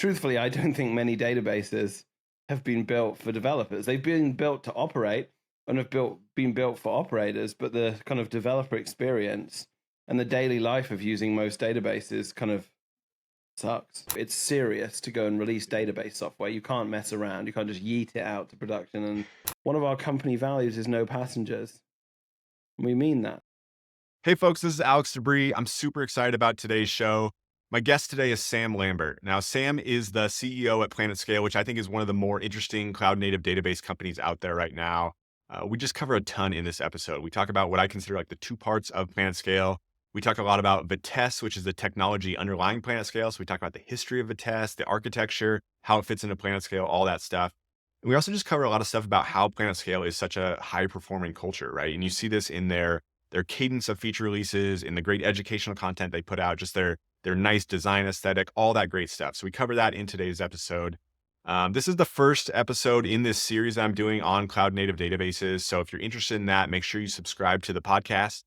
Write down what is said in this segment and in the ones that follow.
truthfully, I don't think many databases have been built for developers. They've been built to operate and been built for operators, but the kind of developer experience and the daily life of using most databases kind of sucks. It's serious to go and release database software. You can't mess around. You can't just yeet it out to production. And one of our company values is no passengers. We mean that. Hey folks, this is Alex Debris. I'm super excited about today's show. My guest today is Sam Lambert. Now, Sam is the CEO at PlanetScale, which I think is one of the more interesting cloud native database companies out there right now. We just cover a ton in this episode. We talk about what I consider like the two parts of PlanetScale. We talk a lot about Vitess, which is the technology underlying PlanetScale. So we talk about the history of Vitess, the architecture, how it fits into PlanetScale, all that stuff. And we also just cover a lot of stuff about how PlanetScale is such a high performing culture, right? And you see this in their cadence of feature releases, in the great educational content they put out, just their nice design aesthetic, all that great stuff. So we cover that in today's episode. This is the first episode in this series I'm doing on cloud native databases. So if you're interested in that, make sure you subscribe to the podcast.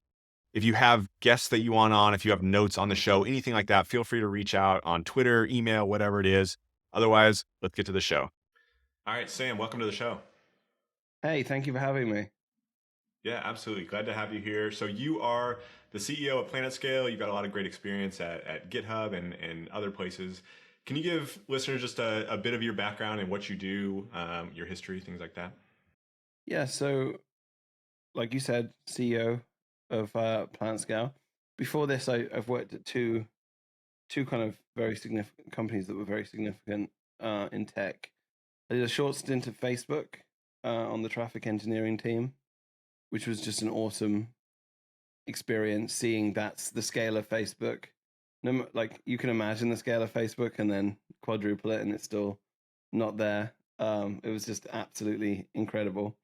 If you have guests that you want on, if you have notes on the show, anything like that, feel free to reach out on Twitter, email, whatever it is. Otherwise, let's get to the show. All right, Sam, welcome to the show. Hey, thank you for having me. Yeah, absolutely. Glad to have you here. So you are the CEO of PlanetScale. You've got a lot of great experience at GitHub and other places. Can you give listeners just a bit of your background and what you do, your history, things like that? Yeah, so like you said, CEO of PlanetScale. Before this, I've worked at two kind of very significant companies that were very significant in tech. I did a short stint at Facebook on the traffic engineering team, which was just an awesome experience seeing that's the scale of Facebook. Like you can imagine the scale of Facebook and then quadruple it and it's still not there. It was just absolutely incredible.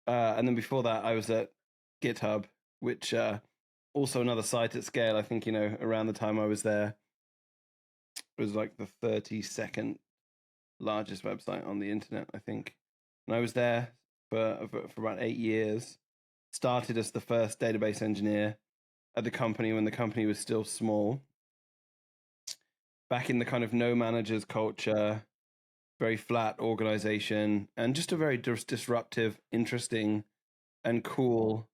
And then before that, I was at GitHub, which also another site at scale. I think, around the time I was there, it was like the 32nd largest website on the internet, I think. And I was there for about 8 years. Started as the first database engineer at the company when the company was still small. Back in the kind of no managers culture, very flat organization, and just a very disruptive, interesting, and cool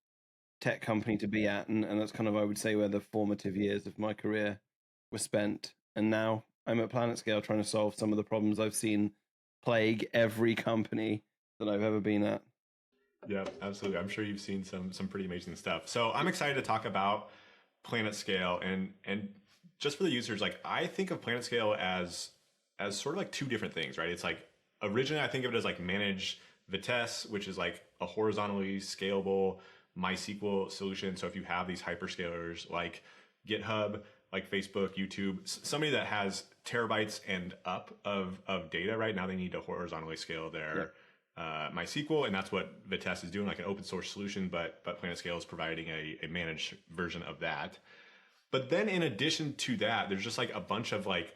tech company to be at. And that's kind of, I would say, where the formative years of my career were spent. And now I'm at PlanetScale trying to solve some of the problems I've seen plague every company that I've ever been at. Yeah, absolutely. I'm sure you've seen some pretty amazing stuff. So I'm excited to talk about PlanetScale and just for the users, like I think of PlanetScale as sort of like two different things, right? It's like originally I think of it as like managed Vitess, which is like a horizontally scalable MySQL solution. So if you have these hyperscalers like GitHub, like Facebook, YouTube, somebody that has terabytes and up of data right now, they need to horizontally scale their MySQL, and that's what Vitess is doing, like an open source solution, but PlanetScale is providing a managed version of that. But then in addition to that, there's just like a bunch of like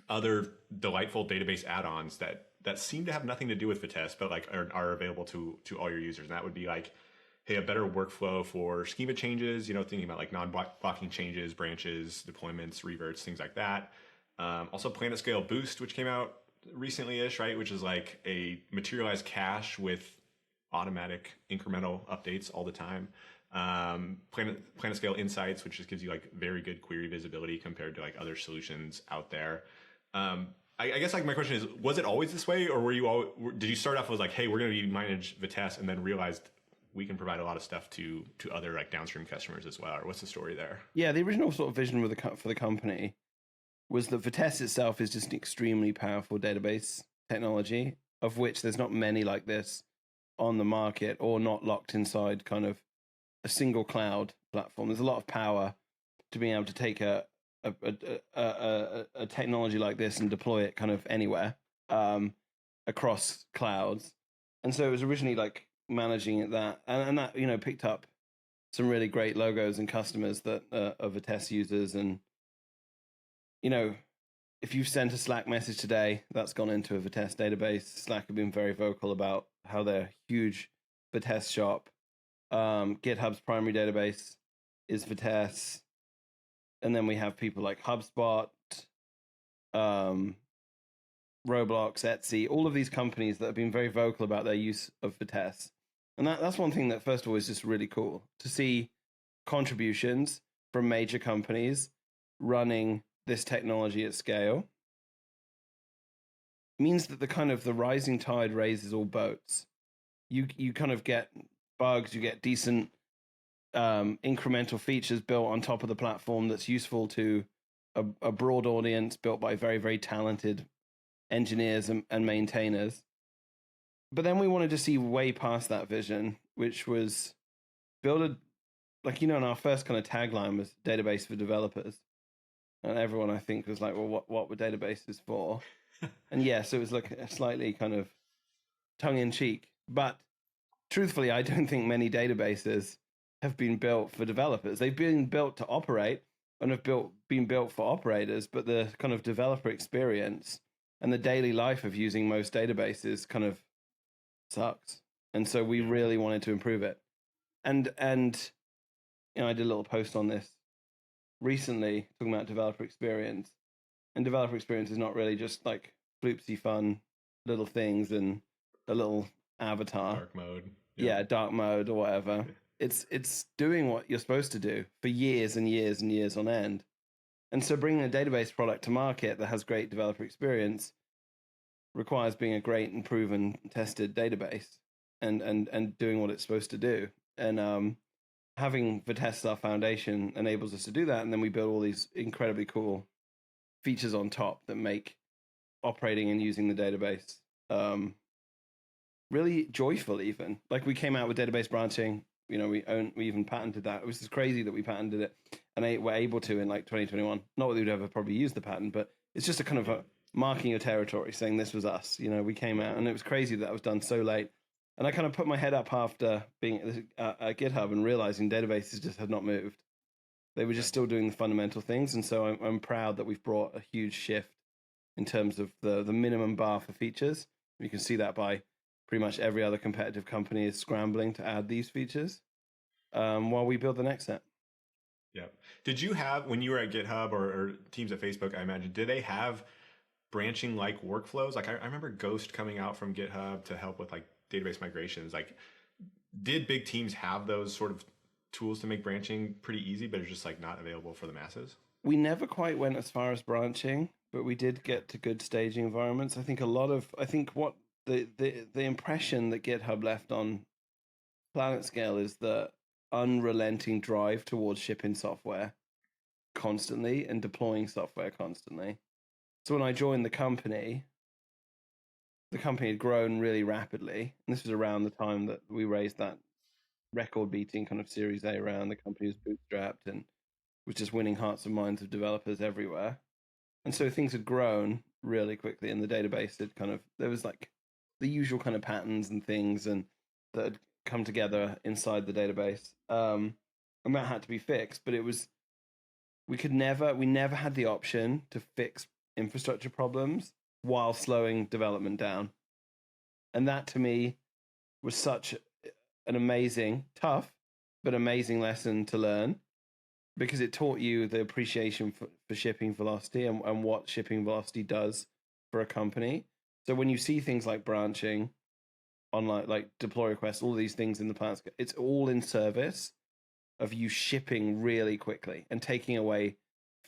other delightful database add-ons that seem to have nothing to do with Vitess, but like are available to all your users. And that would be like, hey, a better workflow for schema changes, thinking about like non-blocking changes, branches, deployments, reverts, things like that. Also PlanetScale Boost, which came out recently-ish, right? Which is like a materialized cache with automatic incremental updates all the time. PlanetScale Insights, which just gives you like very good query visibility compared to like other solutions out there. I guess like my question is, was it always this way, or did you start off with like, hey, we're going to be managed Vitess, and then realized we can provide a lot of stuff to other like downstream customers as well? Or what's the story there? Yeah, the original sort of vision for the company was that Vitess itself is just an extremely powerful database technology, of which there's not many like this on the market or not locked inside kind of a single cloud platform. There's a lot of power to being able to take a technology like this and deploy it kind of anywhere across clouds. And so it was originally like managing it that, and that picked up some really great logos and customers that are Vitess users. And if you've sent a Slack message today, that's gone into a Vitess database. Slack have been very vocal about how they're huge Vitess shop. GitHub's primary database is Vitess. And then we have people like HubSpot, Roblox, Etsy, all of these companies that have been very vocal about their use of Vitess. And that's one thing that, first of all, is just really cool to see contributions from major companies running this technology at scale. It means that the rising tide raises all boats. You kind of get bugs, you get decent incremental features built on top of the platform that's useful to a broad audience, built by very, very talented engineers and maintainers. But then we wanted to see way past that vision, which was build a, like, and our first kind of tagline was database for developers. And everyone, I think, was like, well, what were databases for? And yes, it was like a slightly kind of tongue in cheek. But truthfully, I don't think many databases have been built for developers. They've been built to operate and have been built for operators, but the kind of developer experience and the daily life of using most databases kind of sucks. And so we really wanted to improve it. And I did a little post on this recently talking about developer experience. And developer experience is not really just like floopsy fun little things and a little avatar. Dark mode. Yeah, dark mode or whatever. It's doing what you're supposed to do for years and years and years on end. And so bringing a database product to market that has great developer experience requires being a great and proven tested database and doing what it's supposed to do. And having Vitess, our foundation, enables us to do that. And then we build all these incredibly cool features on top that make operating and using the database really joyful. Even like we came out with database branching. We even patented that. It was just crazy that we patented it, and we're able to in like 2021. Not that we'd ever probably use the patent, but it's just a kind of a marking your territory, saying this was us. We came out, and it was crazy that was done so late. And I kind of put my head up after being at GitHub and realizing databases just had not moved. They were just still doing the fundamental things, and so I'm proud that we've brought a huge shift in terms of the minimum bar for features. You can see that by pretty much every other competitive company is scrambling to add these features while we build the next set. Yeah. Did you have, when you were at GitHub or teams at Facebook, I imagine, did they have branching like workflows? Like I remember Ghost coming out from GitHub to help with like database migrations. Like, did big teams have those sort of tools to make branching pretty easy, but it's just like not available for the masses? We never quite went as far as branching, but we did get to good staging environments. I think what the impression that GitHub left on PlanetScale is the unrelenting drive towards shipping software constantly and deploying software constantly. So when I joined the company had grown really rapidly. And this was around the time that we raised that record-beating kind of Series A round. The company was bootstrapped and was just winning hearts and minds of developers everywhere. And so things had grown really quickly, and the database had there was like the usual kind of patterns and things and that had come together inside the database. And that had to be fixed, but we never had the option to fix infrastructure problems while slowing development down. And that to me was such an amazing, tough, but amazing lesson to learn, because it taught you the appreciation for shipping velocity and what shipping velocity does for a company. So when you see things like branching, online, like deploy requests, all these things in the PlanetScale, it's all in service of you shipping really quickly and taking away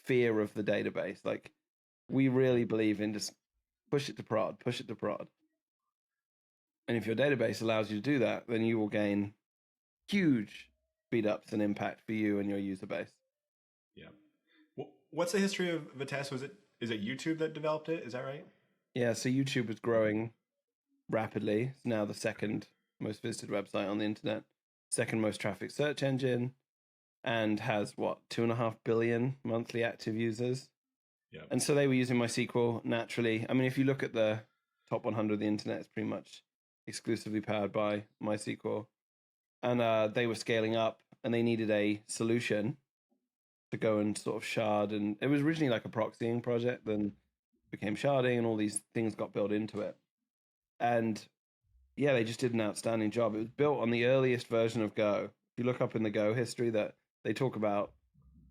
fear of the database. Like, we really believe in just push it to prod. And if your database allows you to do that, then you will gain huge speed ups and impact for you and your user base. Yeah. What's the history of Vitess? Is it YouTube that developed it? Is that right? Yeah, so YouTube was growing rapidly. It's now the second most visited website on the internet, second most traffic search engine, and has 2.5 billion monthly active users. Yeah. And so they were using MySQL naturally. I mean, if you look at the top 100 of the internet, it's pretty much exclusively powered by MySQL. And they were scaling up, and they needed a solution to go and sort of shard. And it was originally like a proxying project, then became sharding, and all these things got built into it. And yeah, they just did an outstanding job. It was built on the earliest version of Go. If you look up in the Go history, that they talk about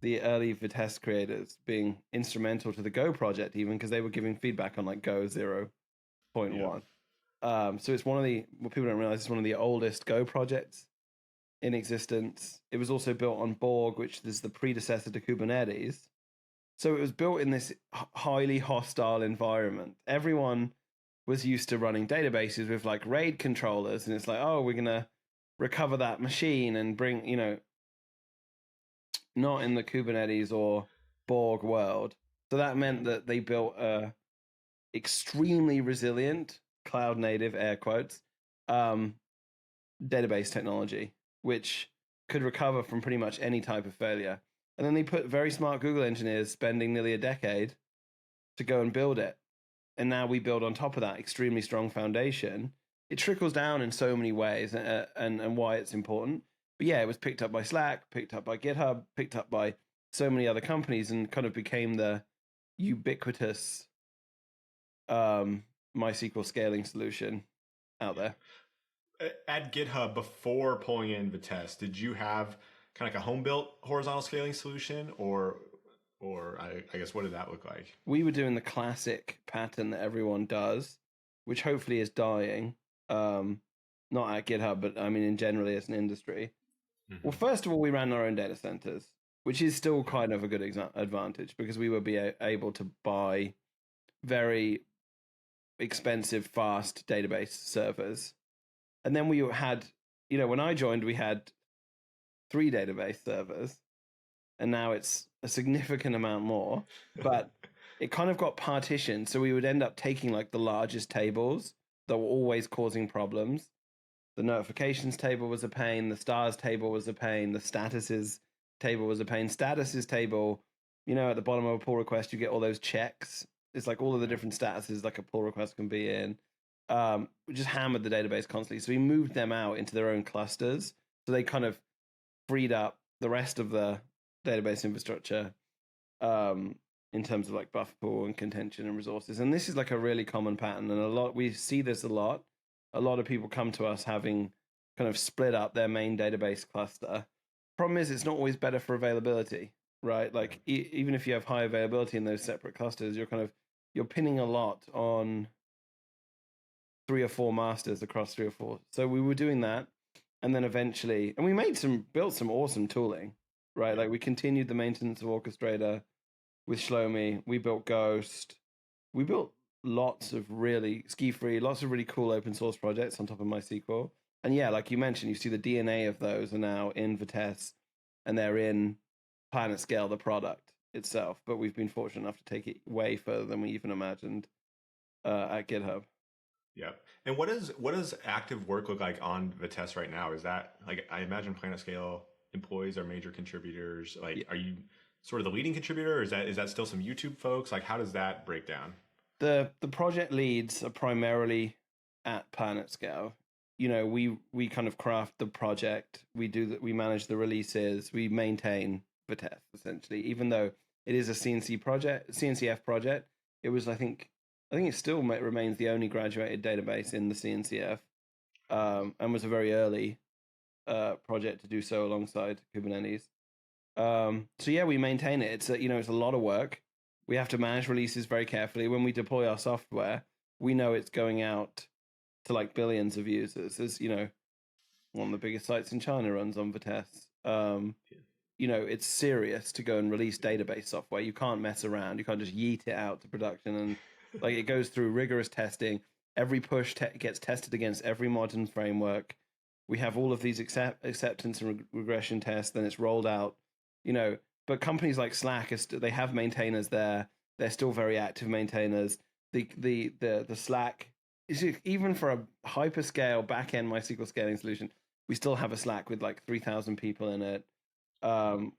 the early Vitess creators being instrumental to the Go project, even because they were giving feedback on like Go 0, 0.1. So it's one of the, what people don't realize, it's one of the oldest Go projects in existence. It was also built on Borg, which is the predecessor to Kubernetes. So it was built in this highly hostile environment. Everyone was used to running databases with like RAID controllers, and it's like, oh, we're gonna recover that machine and bring, not in the Kubernetes or Borg world. So that meant that they built a extremely resilient cloud native, air quotes, database technology, which could recover from pretty much any type of failure. And then they put very smart Google engineers spending nearly a decade to go and build it. And now we build on top of that extremely strong foundation. It trickles down in so many ways, and why it's important. But yeah, it was picked up by Slack, picked up by GitHub, picked up by so many other companies, and kind of became the ubiquitous MySQL scaling solution out there. At GitHub, before pulling in Vitess, did you have kind of like a home built horizontal scaling solution, or I guess what did that look like? We were doing the classic pattern that everyone does, which hopefully is dying. Not at GitHub, but I mean in generally as an industry. Mm-hmm. Well, first of all, we ran our own data centers, which is still kind of a good advantage because we would be able to buy very expensive, fast database servers. And then we had, when I joined, we had 3 database servers, and now it's a significant amount more, but it kind of got partitioned. So we would end up taking like the largest tables that were always causing problems. The notifications table was a pain. The stars table was a pain. The statuses table was a pain. Statuses table, at the bottom of a pull request, you get all those checks. It's like all of the different statuses like a pull request can be in. We just hammered the database constantly. So we moved them out into their own clusters. So they kind of freed up the rest of the database infrastructure in terms of like buffer pool and contention and resources. And this is like a really common pattern. And we see this a lot. A lot of people come to us having kind of split up their main database cluster. Problem is, it's not always better for availability, right? Like even if you have high availability in those separate clusters, you're pinning a lot on 3 or 4 masters across 3 or 4. So we were doing that, and then eventually, and we built some awesome tooling, right? Like we continued the maintenance of Orchestrator with Shlomi. We built Ghost. We built lots of really lots of really cool open source projects on top of MySQL. And yeah, like you mentioned, you see the DNA of those are now in Vitess, and they're in PlanetScale, the product itself. But we've been fortunate enough to take it way further than we even imagined at GitHub. Yeah. And what does active work look like on Vitess right now? Is that like, I imagine PlanetScale employees are major contributors. Like, are you sort of the leading contributor, or is that still some YouTube folks? Like, how does that break down? The project leads are primarily at PlanetScale. We kind of craft the project. We manage the releases. We maintain Vitess essentially. Even though it is a CNCF project, it was I think it still remains the only graduated database in the CNCF, and was a very early project to do so alongside Kubernetes. So yeah, we maintain it. It's it's a lot of work. We have to manage releases very carefully. When we deploy our software, we know it's going out to like billions of users. As one of the biggest sites in China runs on Vitess. It's serious to go and release database software. You can't mess around. You can't just yeet it out to production. And like it goes through rigorous testing. Every push gets tested against every modern framework. We have all of these acceptance and regression tests. Then it's rolled out. But companies like Slack, they have maintainers there. They're still very active maintainers. The Slack is, even for a hyperscale backend MySQL scaling solution, we still have a Slack with like 3,000 people in it.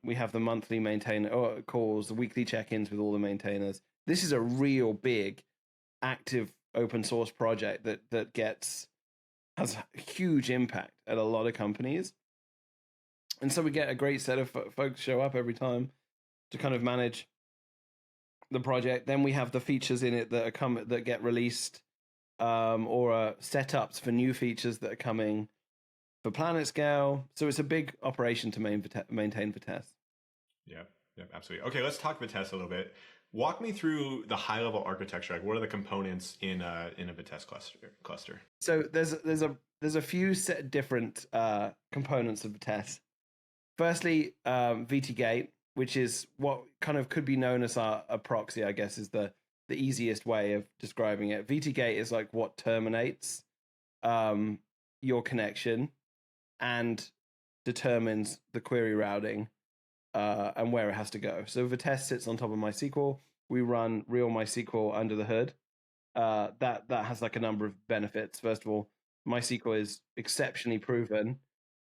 We have the monthly maintainer calls, the weekly check-ins with all the maintainers. This is a real big, active open source project that has a huge impact at a lot of companies. And so we get a great set of folks show up every time to kind of manage the project. Then we have the features in it that get released, or setups for new features that are coming for PlanetScale. So it's a big operation to maintain Vitess. Yeah, absolutely. Okay, let's talk Vitess a little bit. Walk me through the high level architecture. Like, what are the components in a Vitess cluster? So there's a few different components of Vitess. Firstly, VT-gate, which is what kind of could be known as a proxy, I guess, is the easiest way of describing it. VT-gate is like what terminates your connection and determines the query routing and where it has to go. So Vitess sits on top of MySQL. We run real MySQL under the hood. That has like a number of benefits. First of all, MySQL is exceptionally proven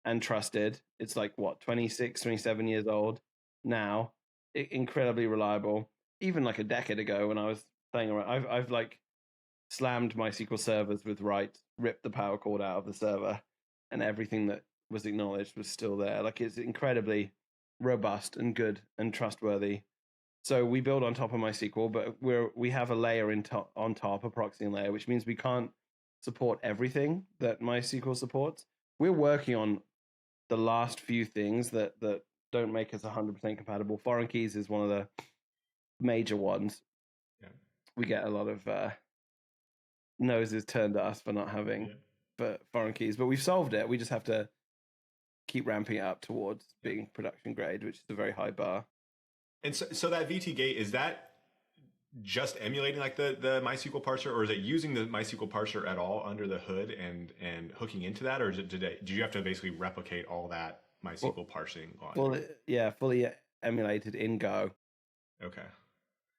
and trusted. It's like what, 26, 27 years old now. Incredibly reliable. Even like a decade ago when I was playing around, I've like slammed MySQL servers with writes, ripped the power cord out of the server, and everything that was acknowledged was still there. Like it's incredibly robust and good and trustworthy. So we build on top of MySQL, but we have a layer on top, a proxying layer, which means we can't support everything that MySQL supports. We're working on the last few things that don't make us 100% compatible. Foreign keys is one of the major ones. Yeah. We get a lot of noses turned at us for not having foreign keys, but we've solved it. We just have to keep ramping it up towards being production grade, which is a very high bar. And so that VT-gate, is that just emulating like the MySQL parser, or is it using the MySQL parser at all under the hood and hooking into that, or is it did you have to basically replicate all that MySQL parsing on? Fully emulated in Go. Okay.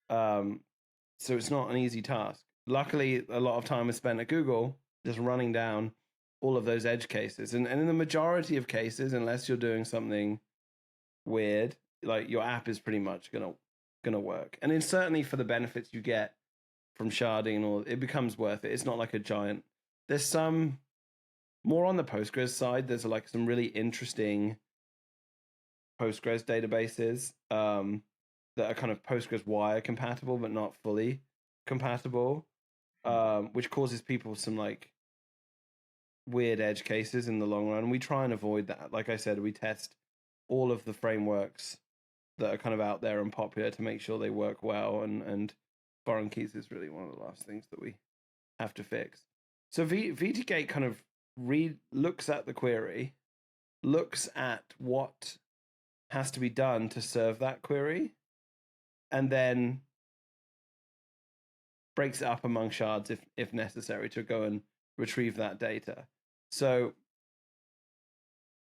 So it's not an easy task. Luckily, a lot of time is spent at Google just running down all of those edge cases, and in the majority of cases, unless you're doing something weird, like your app is pretty much gonna work. And then certainly for the benefits you get from sharding and all, it becomes worth it. It's not like a giant. There's some more on the Postgres side. There's like some really interesting Postgres databases that are kind of Postgres wire compatible, but not fully compatible, which causes people some like weird edge cases in the long run. We try and avoid that. Like I said, we test all of the frameworks that are kind of out there and popular to make sure they work well, and foreign keys is really one of the last things that we have to fix. So VT-gate kind of looks at the query, looks at what has to be done to serve that query, and then breaks it up among shards if necessary to go and retrieve that data. So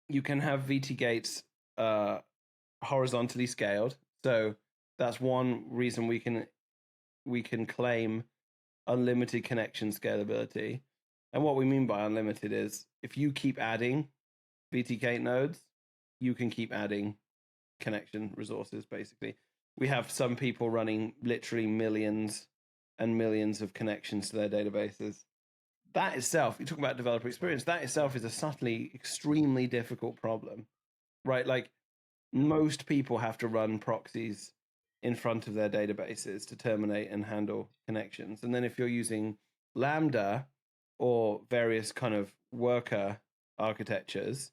you can have VT-gates horizontally scaled. So that's one reason we can claim unlimited connection scalability. And what we mean by unlimited is if you keep adding VT-gate nodes, you can keep adding connection resources, basically. We have some people running literally millions and millions of connections to their databases. That itself, you talk about developer experience, that itself is a subtly extremely difficult problem, right? Like most people have to run proxies in front of their databases to terminate and handle connections. And then if you're using Lambda or various kind of worker architectures,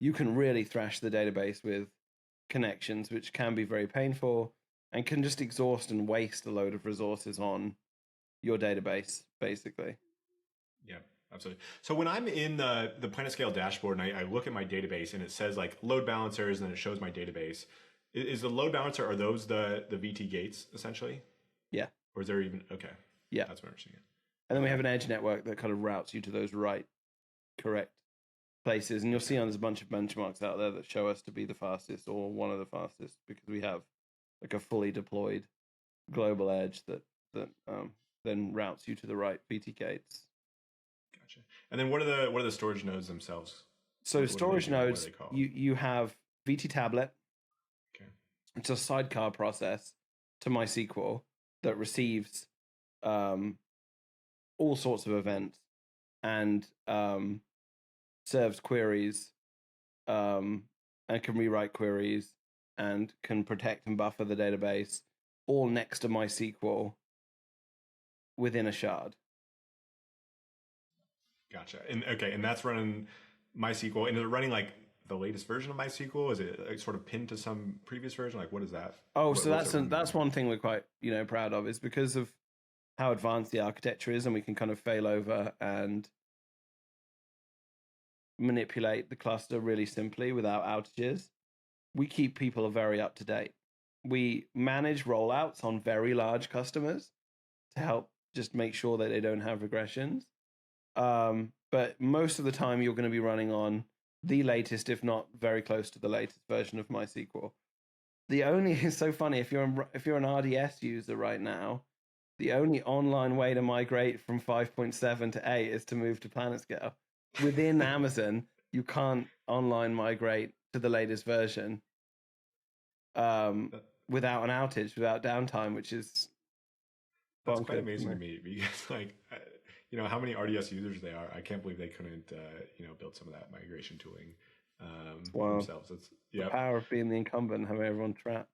you can really thrash the database with connections, which can be very painful and can just exhaust and waste a load of resources on your database, basically. Yeah, absolutely. So when I'm in the PlanetScale dashboard and I look at my database and it says like load balancers and then it shows my database, is the load balancer, are those the VT-gates essentially? Yeah. Or is there even, okay. Yeah. That's what I'm understanding. And then we have an edge network that kind of routes you to those correct places. And you'll see there's a bunch of benchmarks out there that show us to be the fastest or one of the fastest because we have like a fully deployed global edge that then routes you to the right VT-gates. Gotcha. And then what are the storage nodes themselves? So storage nodes, you have VT tablet. Okay. It's a sidecar process to MySQL that receives all sorts of events and serves queries and can rewrite queries and can protect and buffer the database all next to MySQL within a shard. Gotcha. And okay, and that's running MySQL, and is it running like the latest version of MySQL? Is it like sort of pinned to some previous version? Like, what is that? Oh, so that's one thing we're quite proud of, is because of how advanced the architecture is, and we can kind of fail over and manipulate the cluster really simply without outages. We keep people very up to date. We manage rollouts on very large customers to help just make sure that they don't have regressions. But most of the time, you're going to be running on the latest, if not very close to the latest version of MySQL. It's so funny, if you're an RDS user right now, the only online way to migrate from 5.7 to 8 is to move to PlanetScale. Within Amazon, you can't online migrate to the latest version without an outage, without downtime, which is that's quite amazing to me, because like, how many RDS users they are. I can't believe they couldn't build some of that migration tooling themselves. It's the power of being the incumbent and having everyone trapped.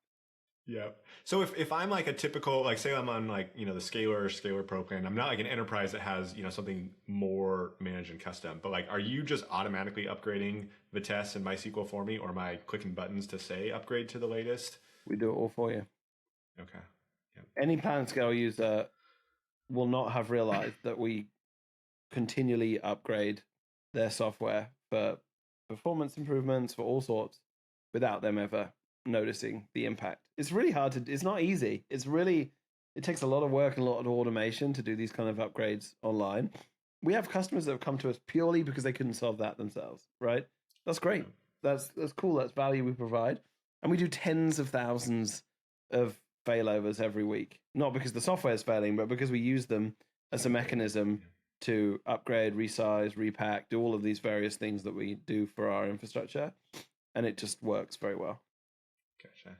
Yeah. So if I'm like a typical, like, say I'm on like, the Scalar Pro plan, I'm not like an enterprise that has, something more managed and custom, but like, are you just automatically upgrading Vitess and MySQL for me, or am I clicking buttons to say upgrade to the latest? We do it all for you. Okay. Yeah. Any PlanetScale user will not have realized that we continually upgrade their software for performance improvements, for all sorts, without them ever noticing the impact. It's really hard it's not easy. It takes a lot of work and a lot of automation to do these kind of upgrades online. We have customers that have come to us purely because they couldn't solve that themselves, right? That's great. That's cool. That's value we provide. And we do tens of thousands of failovers every week, not because the software is failing, but because we use them as a mechanism to upgrade, resize, repack, do all of these various things that we do for our infrastructure. And it just works very well. Gotcha.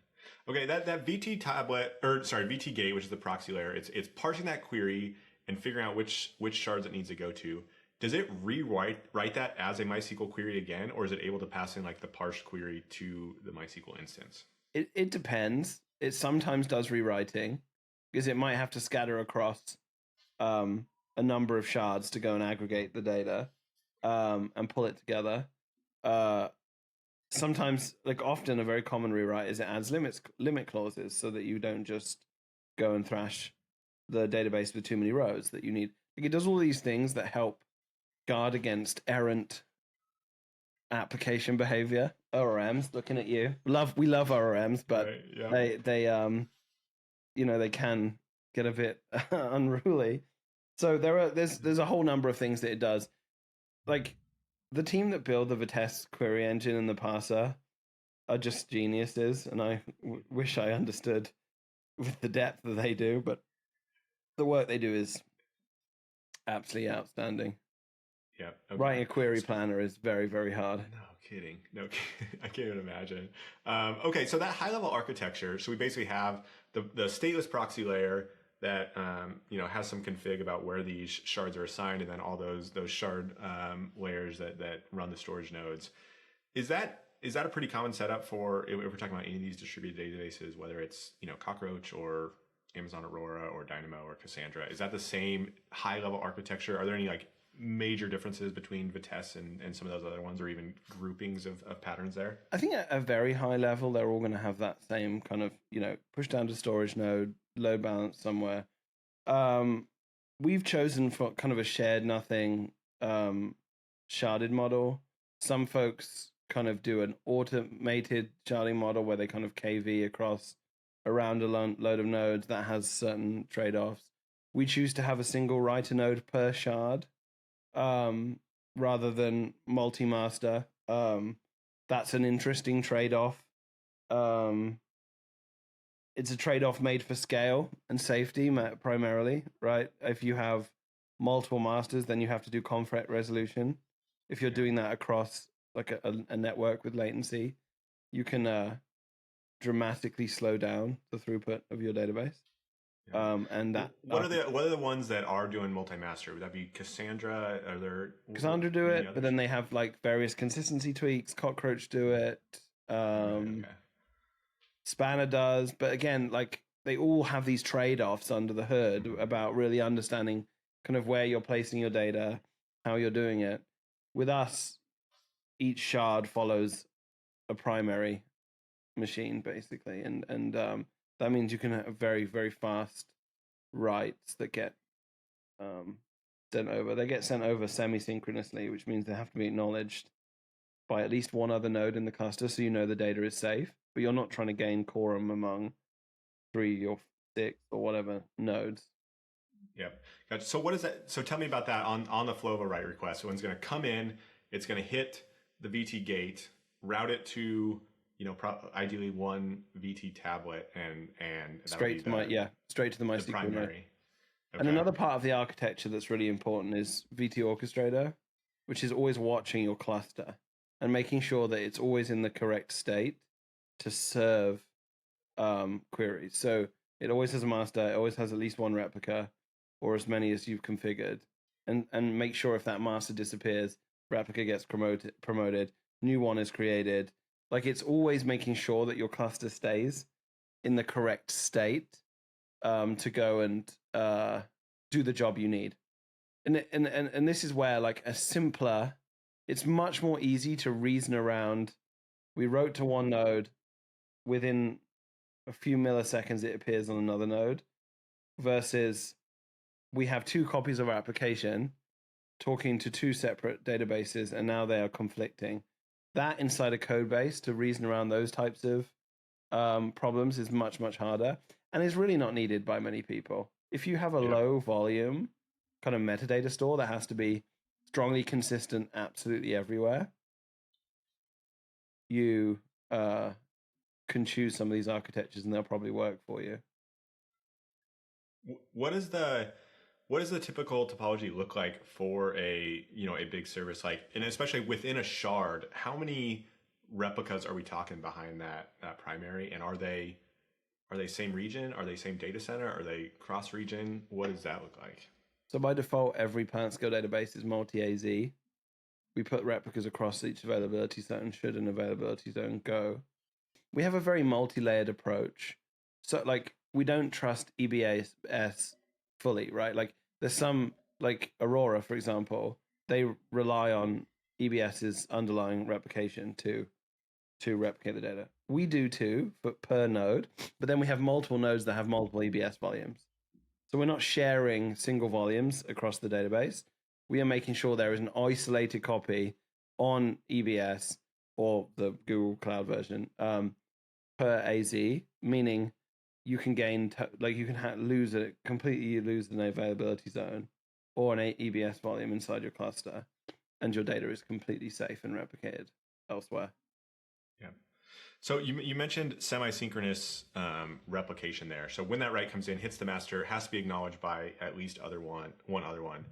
Okay, that VT gate, which is the proxy layer, it's parsing that query and figuring out which shards it needs to go to. Does it write that as a MySQL query again, or is it able to pass in like the parsed query to the MySQL instance? It depends. It sometimes does rewriting, because it might have to scatter across a number of shards to go and aggregate the data and pull it together. Sometimes, like often, a very common rewrite is it adds limit clauses so that you don't just go and thrash the database with too many rows that you need. Like, it does all these things that help guard against errant application behavior. ORMs, looking at you. We love ORMs, but right, yeah. they can get a bit unruly. So there's a whole number of things that it does. Like, the team that build the Vitess query engine and the parser are just geniuses, and I wish I understood with the depth that they do, but the work they do is absolutely outstanding. Yeah. Okay. Writing a query planner is very, very hard. No kidding. I can't even imagine. Okay, so that high-level architecture, so we basically have the stateless proxy layer that has some config about where these shards are assigned, and then all those shard layers that run the storage nodes. Is that a pretty common setup for if we're talking about any of these distributed databases, whether it's Cockroach or Amazon Aurora or Dynamo or Cassandra? Is that the same high level architecture? Are there any like major differences between Vitess and some of those other ones, or even groupings of patterns there? I think at a very high level, they're all going to have that same kind of, push down to storage node, load balance somewhere. We've chosen for kind of a shared nothing sharded model. Some folks kind of do an automated sharding model where they kind of KV across around a load of nodes. That has certain trade-offs. We choose to have a single writer node per shard rather than multi-master. That's an interesting trade-off. It's a trade-off made for scale and safety primarily, right? If you have multiple masters, then you have to do confret resolution. If you're doing that across like a network with latency, you can dramatically slow down the throughput of your database. And that what are the ones that are doing multi-master? Would that be Cassandra? Are there Cassandra do it, but then they have like various consistency tweaks. Cockroach do it. Okay. Spanner does, but again, like they all have these trade-offs under the hood about really understanding kind of where you're placing your data, how you're doing it. With us, each shard follows a primary machine basically, and that means you can have very, very fast writes that get sent over. They get sent over semi-synchronously, which means they have to be acknowledged by at least one other node in the cluster, so you know the data is safe. But you're not trying to gain quorum among 3 or 6 or whatever nodes. Yep. Gotcha. So what is that? So tell me about that on the flow of a write request. So it's going to come in, it's going to hit the VT gate, route it to, ideally one VT tablet, and straight to straight to the MySQL primary. node. Okay. And another part of the architecture that's really important is VT Orchestrator, which is always watching your cluster and making sure that it's always in the correct state to serve queries. So it always has a master, it always has at least one replica, or as many as you've configured, and make sure if that master disappears, replica gets promoted, new one is created. Like, it's always making sure that your cluster stays in the correct state to go and do the job you need. And this is where, like, it's much more easy to reason around. We wrote to one node, within a few milliseconds it appears on another node, versus we have 2 copies of our application talking to 2 separate databases, and now they are conflicting. That inside a code base to reason around those types of problems is much, much harder, and is really not needed by many people. If you have a low volume kind of metadata store that has to be strongly consistent absolutely everywhere, you can choose some of these architectures and they'll probably work for you. What is the typical topology look like for a big service, like, and especially within a shard? How many replicas are we talking behind that primary? And are they same region? Are they same data center? Are they cross region? What does that look like? So by default, every PlanetScale database is multi-AZ. We put replicas across each availability zone should an availability zone go. We have a very multi-layered approach. So, like, we don't trust EBS fully, right? Like, there's some, like Aurora, for example, they rely on EBS's underlying replication to replicate the data. We do too, but per node. But then we have multiple nodes that have multiple EBS volumes. So we're not sharing single volumes across the database. We are making sure there is an isolated copy on EBS or the Google Cloud version per AZ, meaning you can gain, you can completely lose an availability zone or an EBS volume inside your cluster, and your data is completely safe and replicated elsewhere. Yeah. So you mentioned semi-synchronous replication there. So when that write comes in, hits the master, has to be acknowledged by at least one other one.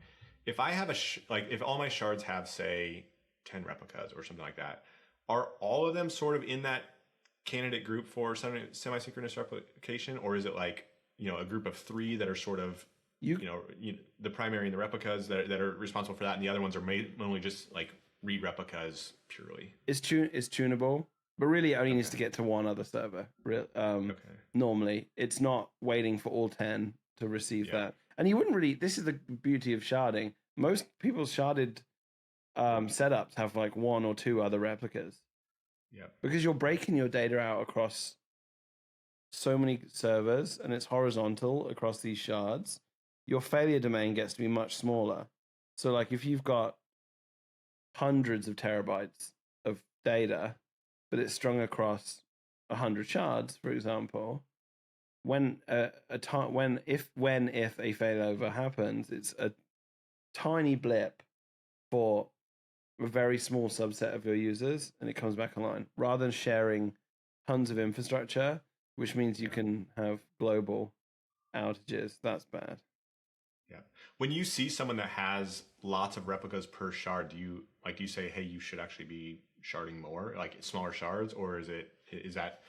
If I have if all my shards have, say, 10 replicas or something like that, are all of them sort of in that candidate group for semi-synchronous replication, or is it like a group of 3 that are sort of the primary and the replicas that are responsible for that, and the other ones are only just like read replicas purely? It's tunable, but really it only needs to get to one other server. Normally, it's not waiting for all 10 to receive that. And you wouldn't really. This is the beauty of sharding. Most people's sharded setups have like 1 or 2 other replicas. Yeah. Because you're breaking your data out across so many servers, and it's horizontal across these shards, your failure domain gets to be much smaller. So, like, if you've got hundreds of terabytes of data, but it's strung across 100 shards, for example, if a failover happens, it's a tiny blip for a very small subset of your users, and it comes back online, rather than sharing tons of infrastructure, which means you can have global outages. That's bad. Yeah. When you see someone that has lots of replicas per shard, do you say, hey, you should actually be sharding more, like smaller shards, or is that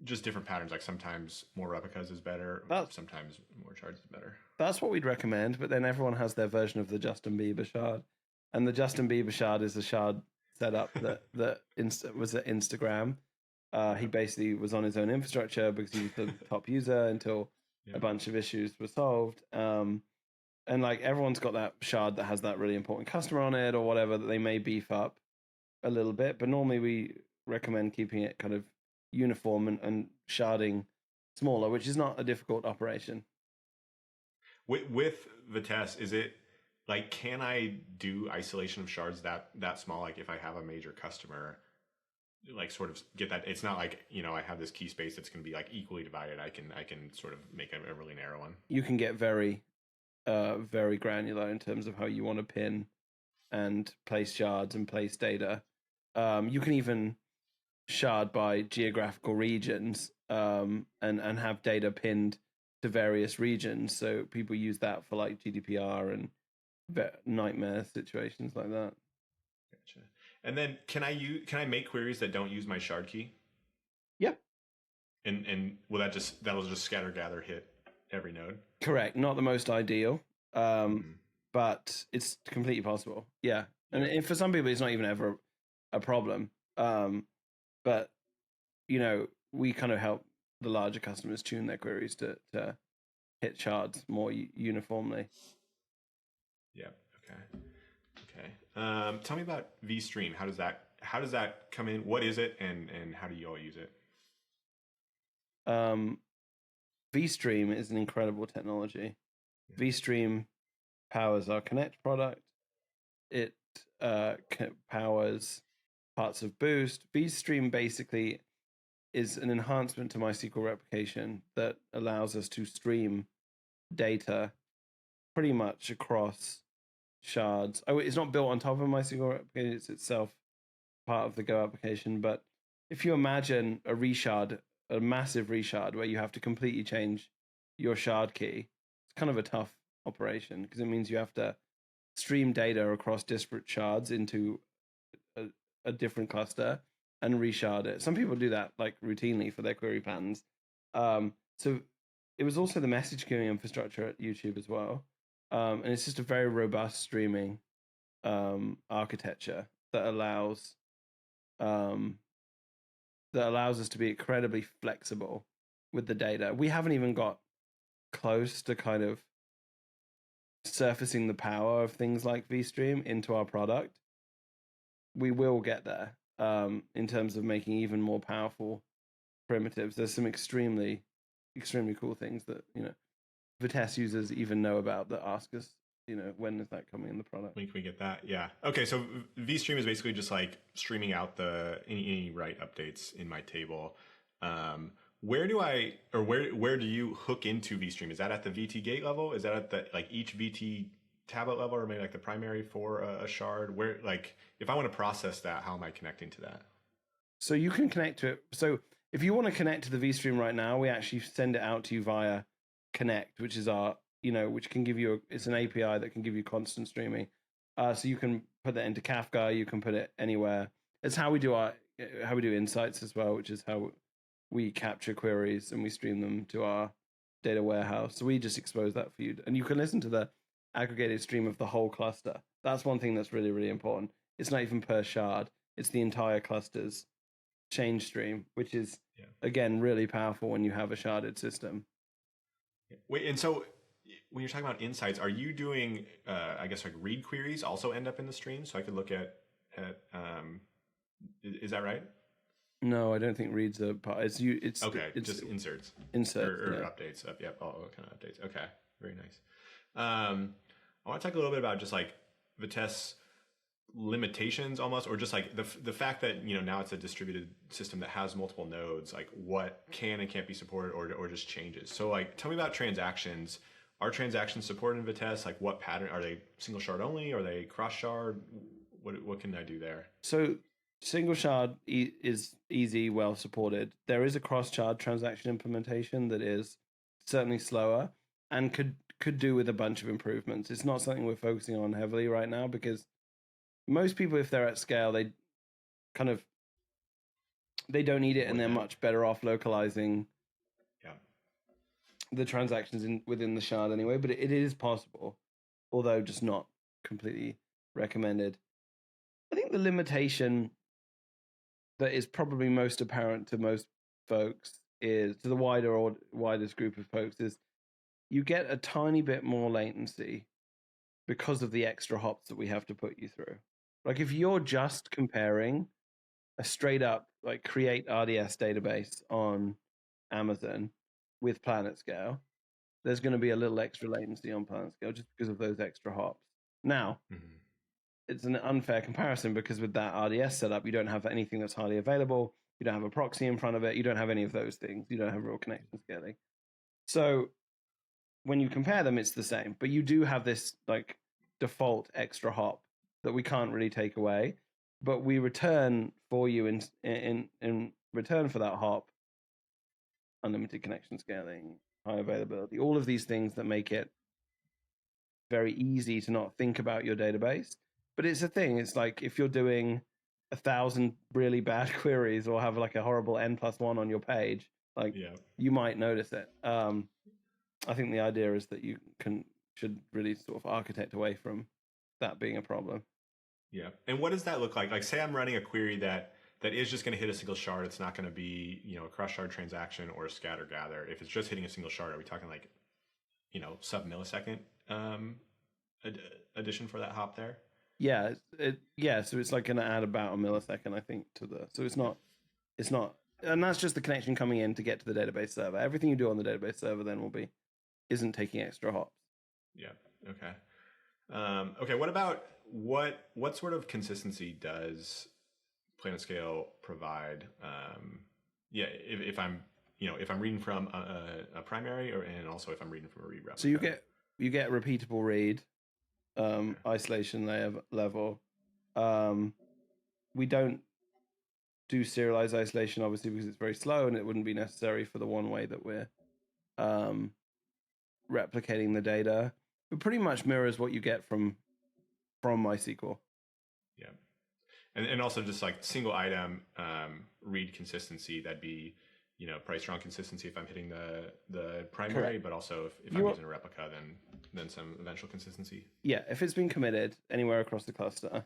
just different patterns? Like, sometimes more replicas is better, sometimes more shards is better. That's what we'd recommend, but then everyone has their version of the Justin Bieber shard. And the Justin Bieber shard is a shard setup that was at Instagram. He basically was on his own infrastructure because he was the top user until a bunch of issues were solved. And like, everyone's got that shard that has that really important customer on it or whatever that they may beef up. a little bit, but normally we recommend keeping it kind of uniform and sharding smaller, which is not a difficult operation. With Vitess, is it like, can I do isolation of shards that small? Like if I have a major customer, like sort of get that, it's not like, I have this key space that's going to be like equally divided. I can sort of make a really narrow one. You can get very very granular in terms of how you want to pin and place shards and place data. You can even shard by geographical regions, and have data pinned to various regions. So people use that for like GDPR and nightmare situations like that. Gotcha. And then can I make queries that don't use my shard key? Yeah. And that'll just scatter gather hit every node? Correct. Not the most ideal, but it's completely possible. Yeah. And for some people, it's not even ever a problem. But we kind of help the larger customers tune their queries to hit shards more uniformly. Yeah. Okay. Tell me about vStream. How does that come in? What is it, and how do you all use it? vStream is an incredible technology. Yeah. vStream powers our Connect product. It powers parts of Boost. vStream basically is an enhancement to MySQL replication that allows us to stream data pretty much across shards. Oh, it's not built on top of MySQL replication, it's itself part of the Go application. But if you imagine a massive reshard where you have to completely change your shard key, it's kind of a tough operation because it means you have to stream data across disparate shards into a different cluster and reshard it. Some people do that like routinely for their query patterns. So it was also the message queuing infrastructure at YouTube as well. And it's just a very robust streaming architecture that allows us to be incredibly flexible with the data. We haven't even got close to kind of surfacing the power of things like vStream into our product. We will get there in terms of making even more powerful primitives. There's some extremely cool things that Vitess users even know about that ask us, when is that coming in the product? When can we get that? Yeah. Okay, so vStream is basically just like streaming out any write updates in my table. Where do you hook into vStream? Is that at the VT gate level? Is that at the like each VT tablet level, or maybe like the primary for a shard? Where, like, if I want to process that, how am I connecting to that? So you can connect to it. So if you want to connect to the vStream right now, we actually send it out to you via Connect, which is our, which can give you it's an API that can give you constant streaming. So you can put that into Kafka, you can put it anywhere. It's how we do insights as well, which is how we capture queries and we stream them to our data warehouse. So we just expose that for you, and you can listen to the aggregated stream of the whole cluster. That's one thing that's really, really important. It's not even per shard; it's the entire cluster's change stream, which is again really powerful when you have a sharded system. Wait, and so when you're talking about insights, are you doing, I guess, like read queries also end up in the stream? So I could look at is that right? No, I don't think reads are part. It's just inserts or updates. Yep, all kind of updates. Okay, very nice. I want to talk a little bit about just like Vitess limitations almost, or just like the fact that now it's a distributed system that has multiple nodes, like what can and can't be supported, or just changes. So like tell me about transactions. Are transactions supported in Vitess? Like what pattern are they? Single shard only? Are they cross shard? What can I do there? So single shard is easy, well supported. There is a cross shard transaction implementation that is certainly slower and could do with a bunch of improvements. It's not something we're focusing on heavily right now because most people, if they're at scale, they don't need it, and they're much better off localizing the transactions within the shard anyway. But it is possible, although just not completely recommended. I think the limitation that is probably most apparent to most folks is, to the widest group of folks, is you get a tiny bit more latency because of the extra hops that we have to put you through, Like if you're just comparing a straight up like create RDS database on Amazon with PlanetScale, there's going to be a little extra latency on PlanetScale just because of those extra hops. Now, it's an unfair comparison because with that RDS setup, you don't have anything that's highly available. You don't have a proxy in front of it. You don't have any of those things. You don't have real connection scaling. So when you compare them, it's the same. But you do have this like default extra hop that we can't really take away. But we return for you in return for that hop, unlimited connection scaling, high availability, all of these things that make it very easy to not think about your database. But it's a thing. It's like if you're doing 1,000 really bad queries or have like a horrible n+1 on your page, like you might notice it. I think the idea is that you should really sort of architect away from that being a problem. Yeah. And what does that look like? Like say I'm running a query that is just going to hit a single shard. It's not going to be, a cross shard transaction or a scatter gather. If it's just hitting a single shard, are we talking like, sub millisecond addition for that hop there? Yeah. So it's like going to add about a millisecond, I think, so it's not, and that's just the connection coming in to get to the database server. Everything you do on the database server then isn't taking extra hops. Yeah. Okay. Okay. What about what sort of consistency does PlanetScale provide? If I'm reading from a primary and also if I'm reading from a read replica. So you get repeatable read, isolation level. We don't do serialized isolation obviously because it's very slow and it wouldn't be necessary for the one way that we're replicating the data. It pretty much mirrors what you get from MySQL. Yeah. And also just like single item read consistency, that'd be, probably strong consistency if I'm hitting the primary. Correct. But also if I'm using a replica, then some eventual consistency. Yeah, if it's been committed anywhere across the cluster,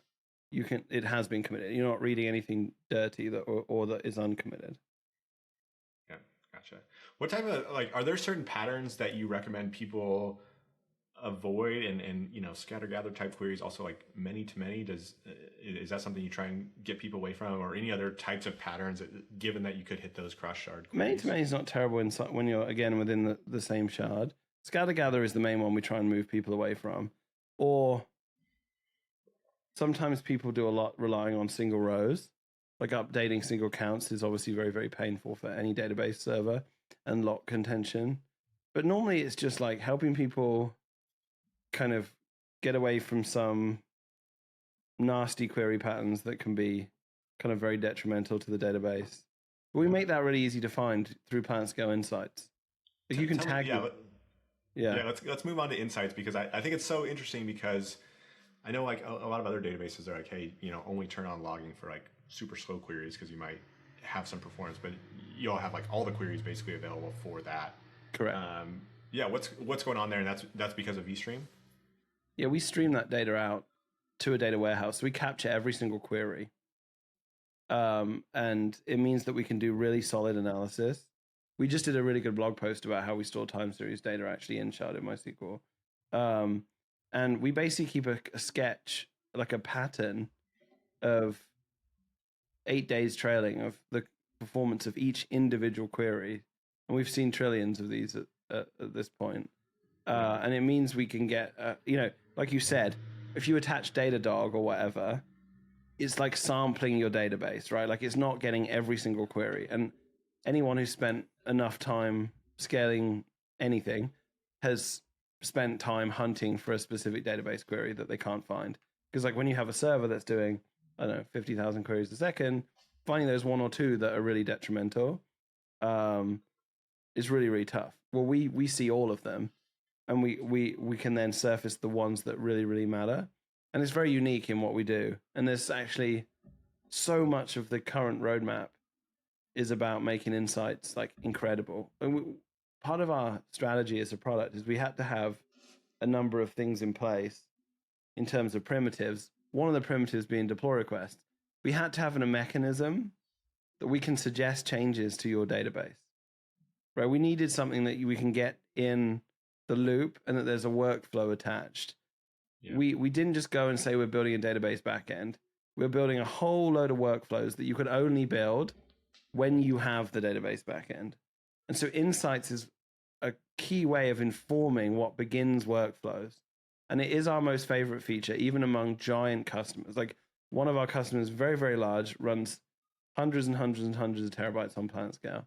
it has been committed. You're not reading anything dirty or that is uncommitted. Yeah, gotcha. What type of are there certain patterns that you recommend people avoid and scatter gather type queries, also like many to many? Is that something you try and get people away from, or any other types of patterns given that you could hit those cross shard queries? Many to many is not terrible when you're again within the same shard. Scatter gather is the main one we try and move people away from, or sometimes people do a lot relying on single rows. Like updating single counts is obviously very, very painful for any database server and lock contention. But normally it's just like helping people kind of get away from some nasty query patterns that can be kind of very detrimental to the database. But we make that really easy to find through PlanetScale Insights. If you can tag let's move on to Insights, because I think it's so interesting, because I know like a lot of other databases are like, hey, only turn on logging for like super slow queries because you might have some performance, but you'll have like all the queries basically available for that. Correct. What's going on there, and that's because of vStream? Yeah, we stream that data out to a data warehouse. So we capture every single query. And it means that we can do really solid analysis. We just did a really good blog post about how we store time series data actually in shard in MySQL. And we basically keep a sketch, like a pattern of 8 days trailing of the performance of each individual query. And we've seen trillions of these at this point. And it means we can get, like you said, if you attach Datadog or whatever, it's like sampling your database, right? Like it's not getting every single query. And anyone who's spent enough time scaling anything has spent time hunting for a specific database query that they can't find. Because like when you have a server that's doing, 50,000 queries a second, finding those one or two that are really detrimental is really, really tough. Well, we see all of them, and we can then surface the ones that really, really matter. And it's very unique in what we do. And there's actually so much of the current roadmap is about making Insights like incredible. And part of our strategy as a product is we had to have a number of things in place in terms of primitives. One of the primitives being deploy request. We had to have a mechanism that we can suggest changes to your database. Right? We needed something that we can get in the loop and that there's a workflow attached. Yeah. We didn't just go and say we're building a database backend. we're building a whole load of workflows that you can only build when you have the database backend. And so insights is a key way of informing what begins workflows. And it is our most favorite feature, even among giant customers. Like one of our customers, very, very large, runs hundreds and hundreds and hundreds of terabytes on PlanetScale.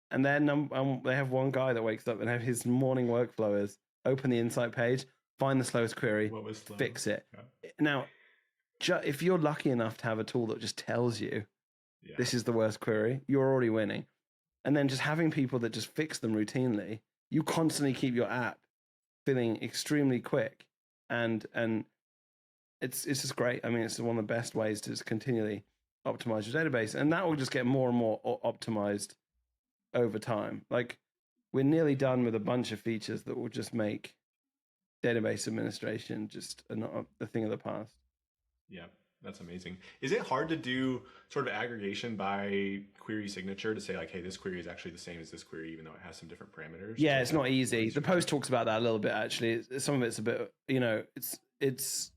And then they have one guy that wakes up and have his morning workflow is open the insight page, find the slowest query, fix it. Yeah. Now, if you're lucky enough to have a tool that just tells you this is the worst query, you're already winning. And then just having people that just fix them routinely, you constantly keep your app feeling extremely quick. And it's just great. I mean, it's one of the best ways to just continually optimize your database. And that will just get more and more optimized over time. Like we're nearly done with a bunch of features that will just make database administration just a thing of the past. Yeah, that's amazing. Is it hard to do sort of aggregation by query signature to say like, hey, this query is actually the same as this query, even though it has some different parameters? Yeah, it's not easy. The post talks about that a little bit, actually. Some of it's a bit, it's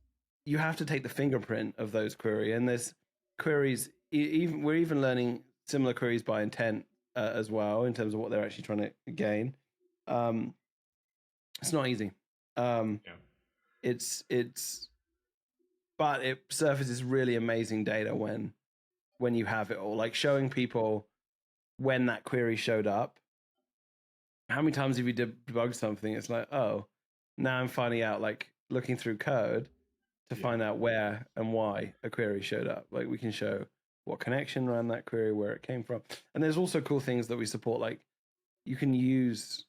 you have to take the fingerprint of those query, and there's queries. We're even learning similar queries by intent as well in terms of what they're actually trying to gain. It's not easy. It's but it surfaces really amazing data when you have it all, like showing people when that query showed up. How many times have you debugged something? It's like, oh, now I'm finding out, like looking through code to find out where and why a query showed up. Like we can show what connection ran that query, where it came from. And there's also cool things that we support, like you can use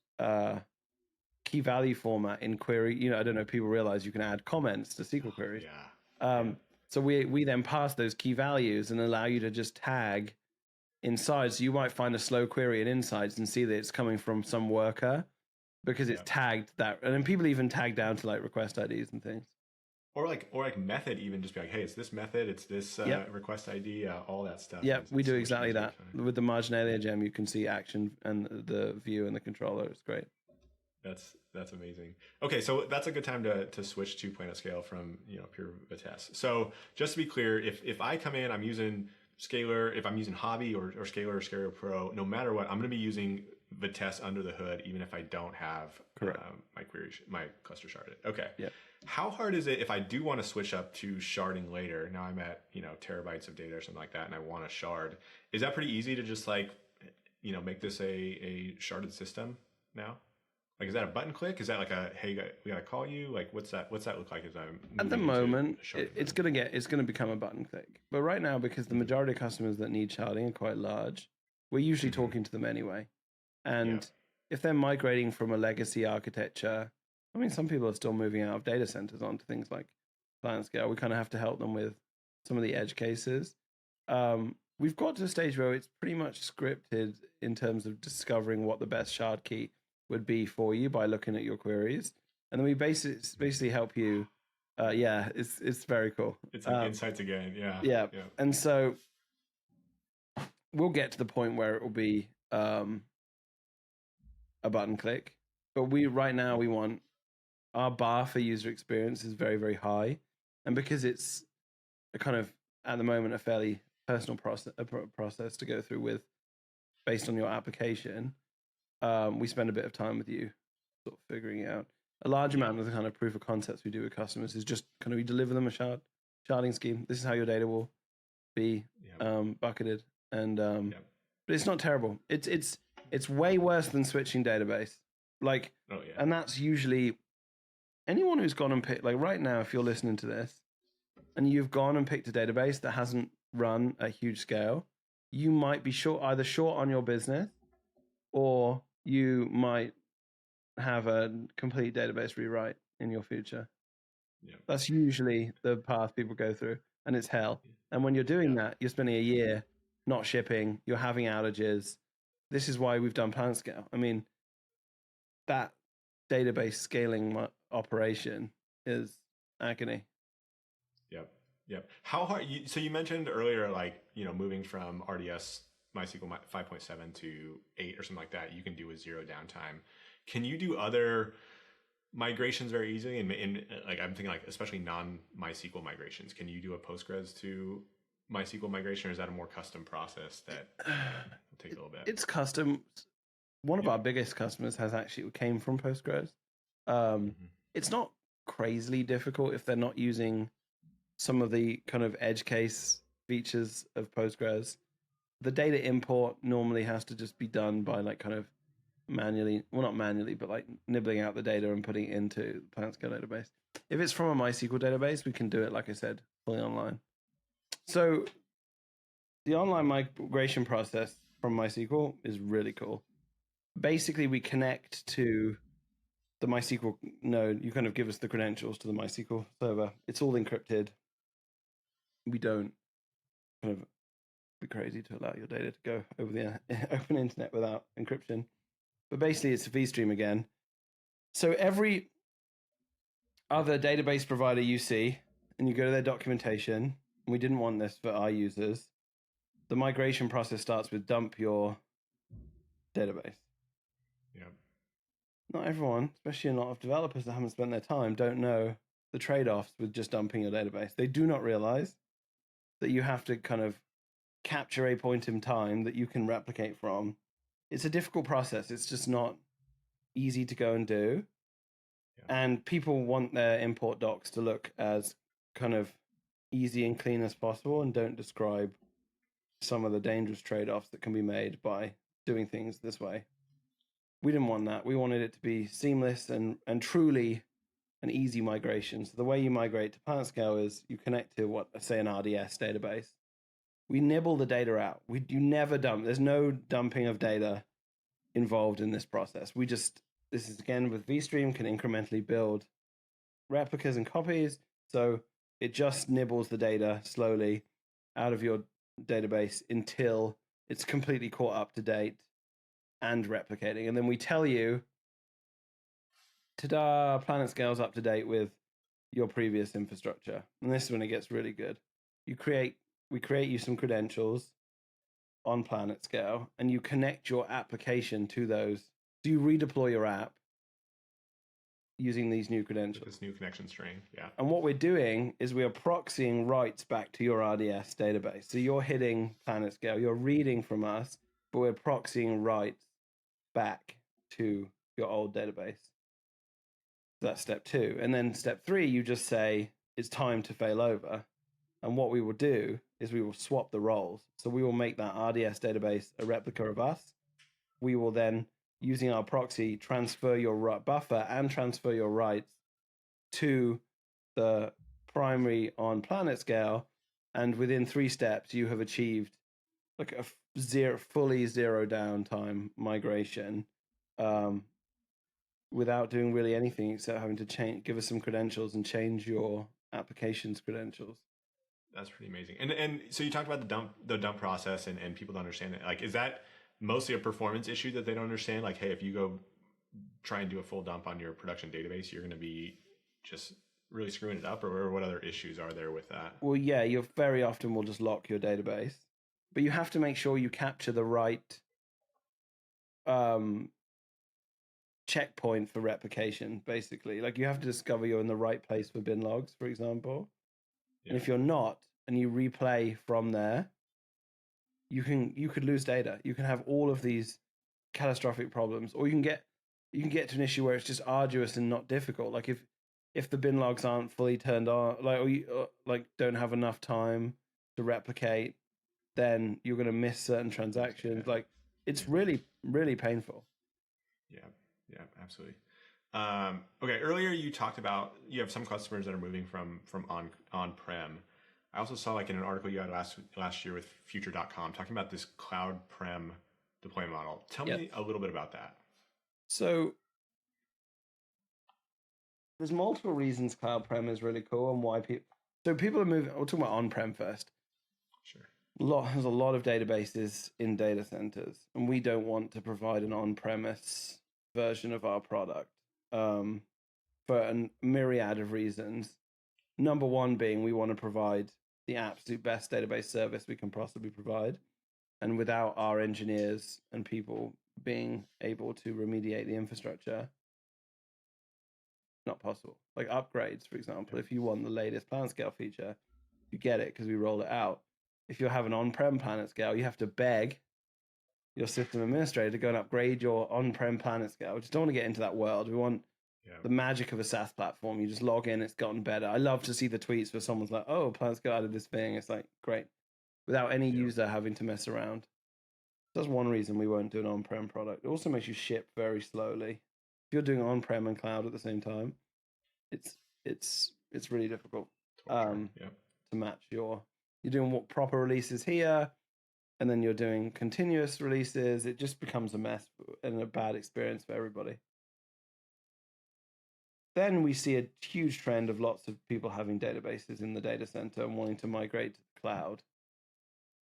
key value format in query. I don't know if people realize you can add comments to SQL queries. So we then pass those key values and allow you to just tag inside. So you might find a slow query in insights and see that it's coming from some worker because it's tagged that. And then people even tag down to like request IDs and things. Or like method, even just be like, hey, it's this method, it's this request ID, all that stuff. Yeah, we do exactly that. With the marginalia gem, you can see action and the view and the controller. It's great. That's amazing. Okay, so that's a good time to switch to PlanetScale from pure Vitess. So just to be clear, if I come in, I'm using Scalar, if I'm using Hobby or Scalar or Scalar Pro, no matter what, I'm going to be using Vitess under the hood, even if I don't have my cluster sharded. Okay. Yep. How hard is it if I do want to switch up to sharding later? Now I'm at terabytes of data or something like that, and I want to shard. Is that pretty easy to just like make this a sharded system now? Like, is that a button click? Is that like a, hey, we gotta call you? Like, what's that look like as I'm at the moment? It's gonna become a button click. But right now, because the majority of customers that need sharding are quite large, we're usually talking to them anyway. And if they're migrating from a legacy architecture, I mean, some people are still moving out of data centers onto things like PlanetScale. We kind of have to help them with some of the edge cases. We've got to a stage where it's pretty much scripted in terms of discovering what the best shard key would be for you by looking at your queries, and then we basically help you. It's very cool. It's like insights again. Yeah. And so we'll get to the point where it will be a button click, but right now we want our bar for user experience is very, very high, and because it's a kind of at the moment a fairly personal process to go through with based on your application. We spend a bit of time with you sort of figuring out. A large amount of the kind of proof of concepts we do with customers is just kind of we deliver them a sharding scheme. This is how your data will be bucketed. And but it's not terrible. It's way worse than switching database. Like and that's usually anyone who's gone and picked, like right now, if you're listening to this and you've gone and picked a database that hasn't run at huge scale, you might be either short on your business or you might have a complete database rewrite in your future. That's usually the path people go through, and it's hell. And when you're doing that, you're spending a year not shipping, you're having outages. This is why we've done PlanetScale. I mean, that database scaling operation is agony. Yep. How hard? So you mentioned earlier, like moving from RDS MySQL 5.7 to 8 or something like that, you can do with zero downtime. Can you do other migrations very easily? And like I'm thinking like especially non MySQL migrations. Can you do a Postgres to MySQL migration, or is that a more custom process that will take a little bit? It's custom. One of Yeah. our biggest customers has actually came from Postgres. Mm-hmm. It's not crazily difficult if they're not using some of the kind of edge case features of Postgres. The data import normally has to just be done by like kind of manually, well, not manually, but like nibbling out the data and putting it into the PlanetScale database. If it's from a MySQL database, we can do it, like I said, fully online. So the online migration process from MySQL is really cool. Basically, we connect to the MySQL node. You kind of give us the credentials to the MySQL server. It's all encrypted. We don't kind of be crazy to allow your data to go over the open internet without encryption. But basically, it's a vStream again. So every other database provider you see, and you go to their documentation, and we didn't want this for our users, the migration process starts with dump your database. Yeah. Not everyone, especially a lot of developers that haven't spent their time, don't know the trade-offs with just dumping your database. They do not realize that you have to kind of capture a point in time that you can replicate from. It's a difficult process. It's just not easy to go and do. Yeah. And people want their import docs to look as kind of easy and clean as possible and don't describe some of the dangerous trade-offs that can be made by doing things this way. We didn't want that. We wanted it to be seamless and truly an easy migration. So the way you migrate to PlanetScale is you connect to what, say, an RDS database. We nibble the data out. You never dump. There's no dumping of data involved in this process. This is again with vStream, can incrementally build replicas and copies. So it just nibbles the data slowly out of your database until it's completely caught up to date and replicating. And then we tell you, ta-da, PlanetScale's up to date with your previous infrastructure. And this is when it gets really good. We create you some credentials on PlanetScale, and you connect your application to those. So you redeploy your app using these new credentials. With this new connection string, yeah. And what we're doing is we are proxying writes back to your RDS database. So you're hitting PlanetScale, you're reading from us, but we're proxying writes back to your old database. So that's step 2. And then step 3, you just say, it's time to fail over. And what we will do is we will swap the roles. So we will make that RDS database a replica of us. We will then, using our proxy, transfer your buffer and transfer your writes to the primary on PlanetScale. And within 3 steps, you have achieved like a fully zero downtime migration without doing really anything except having to give us some credentials and change your application's credentials. That's pretty amazing. And so you talked about the dump process and people don't understand it. Like, is that mostly a performance issue that they don't understand? Like, hey, if you go try and do a full dump on your production database, you're going to be just really screwing it up, or what other issues are there with that? Well, yeah, you very often will just lock your database, but you have to make sure you capture the right checkpoint for replication, basically. Like, you have to discover you're in the right place for bin logs, for example. Yeah. And if you're not, and you replay from there, you could lose data. You can have all of these catastrophic problems, or you can get to an issue where it's just arduous and not difficult. Like if the bin logs aren't fully turned on, like, or you like don't have enough time to replicate, then you're going to miss certain transactions. Like, it's really, really painful. Yeah, absolutely. Okay, earlier you talked about you have some customers that are moving from on-prem. I also saw, like, in an article you had last year with Future.com talking about this Cloud-prem deployment model. Tell me a little bit about that. So there's multiple reasons Cloud-prem is really cool and why people are moving. We'll talk about on-prem first. Sure. There's a lot of databases in data centers, and we don't want to provide an on-premise version of our product for a myriad of reasons. Number one being we want to provide the absolute best database service we can possibly provide. And without our engineers and people being able to remediate the infrastructure, not possible. Like upgrades, for example, if you want the latest PlanetScale feature, you get it because we roll it out. If you have an on-prem PlanetScale, you have to beg your system administrator to go and upgrade your on-prem PlanetScale. We just don't want to get into that world. We want the magic of a SaaS platform. You just log in, it's gotten better. I love to see the tweets where someone's like, oh, PlanetScale added this thing. It's like, great. Without any user having to mess around. That's one reason we won't do an on-prem product. It also makes you ship very slowly. If you're doing on-prem and cloud at the same time, it's really difficult to match you're doing what proper releases here, and then you're doing continuous releases. It just becomes a mess and a bad experience for everybody. Then we see a huge trend of lots of people having databases in the data center and wanting to migrate to the cloud.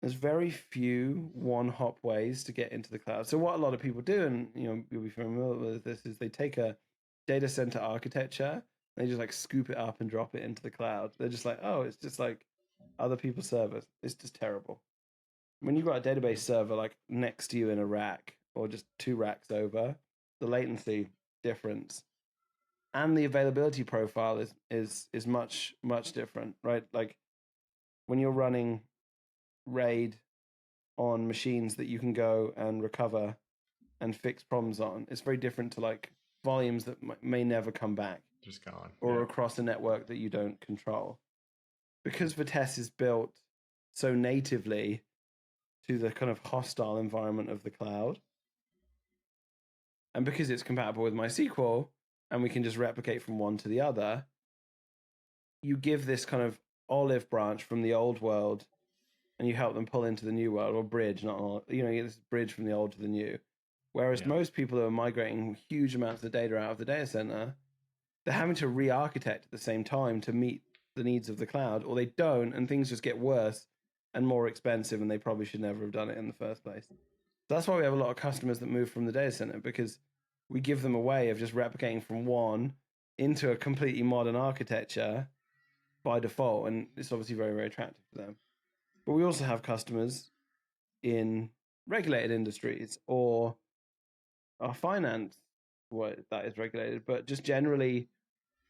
There's very few one-hop ways to get into the cloud. So what a lot of people do, and you'll be familiar with this, is they take a data center architecture, and they just like scoop it up and drop it into the cloud. They're just like, oh, it's just like other people's servers. It's just terrible. When you've got a database server like next to you in a rack or just 2 racks over, the latency difference and the availability profile is much different, right? Like when you're running RAID on machines that you can go and recover and fix problems on, it's very different to like volumes that may never come back, just gone, or across a network that you don't control. Because Vitess is built so natively to the kind of hostile environment of the cloud, and because it's compatible with MySQL and we can just replicate from one to the other, you give this kind of olive branch from the old world and you help them pull into the new world, or bridge, you get this bridge from the old to the new. Whereas most people who are migrating huge amounts of data out of the data center, they're having to re-architect at the same time to meet the needs of the cloud, or they don't, and things just get worse and more expensive, and they probably should never have done it in the first place. So that's why we have a lot of customers that move from the data center, because we give them a way of just replicating from one into a completely modern architecture by default, and it's obviously very, very attractive to them. But we also have customers in regulated industries or our finance, what that is regulated, but just generally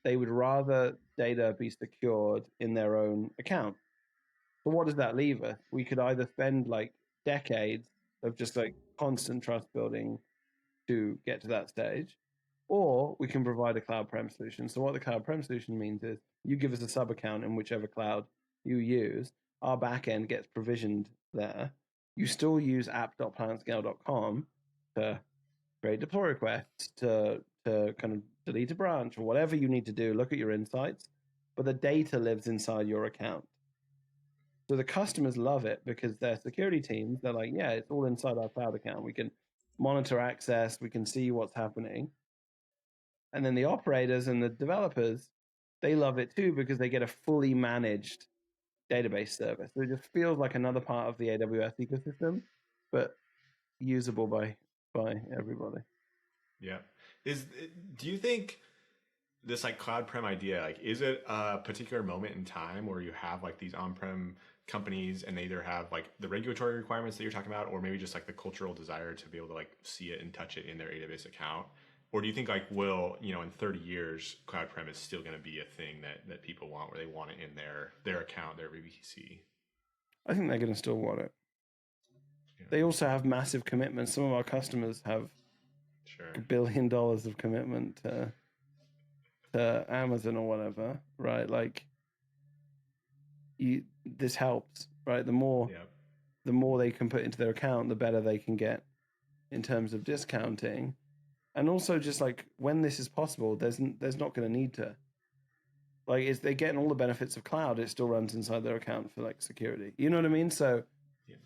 they would rather data be secured in their own account. So what does that leave us? We could either spend like decades of just like constant trust building to get to that stage, or we can provide a Cloud-prem solution. So what the Cloud-prem solution means is you give us a sub account in whichever cloud you use. Our backend gets provisioned there. You still use app.planetscale.com to create deploy requests, to kind of delete a branch, or whatever you need to do, look at your insights, but the data lives inside your account. So the customers love it because their security teams, they're like, yeah, it's all inside our cloud account. We can monitor access, we can see what's happening. And then the operators and the developers, they love it too because they get a fully managed database service. So it just feels like another part of the AWS ecosystem, but usable by everybody. Yeah. Do you think this like Cloud-prem idea, like, is it a particular moment in time where you have like these on-prem companies and they either have like the regulatory requirements that you're talking about, or maybe just like the cultural desire to be able to like see it and touch it in their AWS account? Or do you think like in 30 years, Cloud-prem is still going to be a thing that people want, where they want it in their account, their VPC? I think they're going to still want it. Yeah. They also have massive commitments. Some of our customers have $1 billion of commitment to Amazon or whatever, right? Like, this helps, right? The more they can put into their account, the better they can get in terms of discounting. And also, just like when this is possible, there's not going to need to, like, they're getting all the benefits of cloud. It still runs inside their account for like security. You know what I mean? So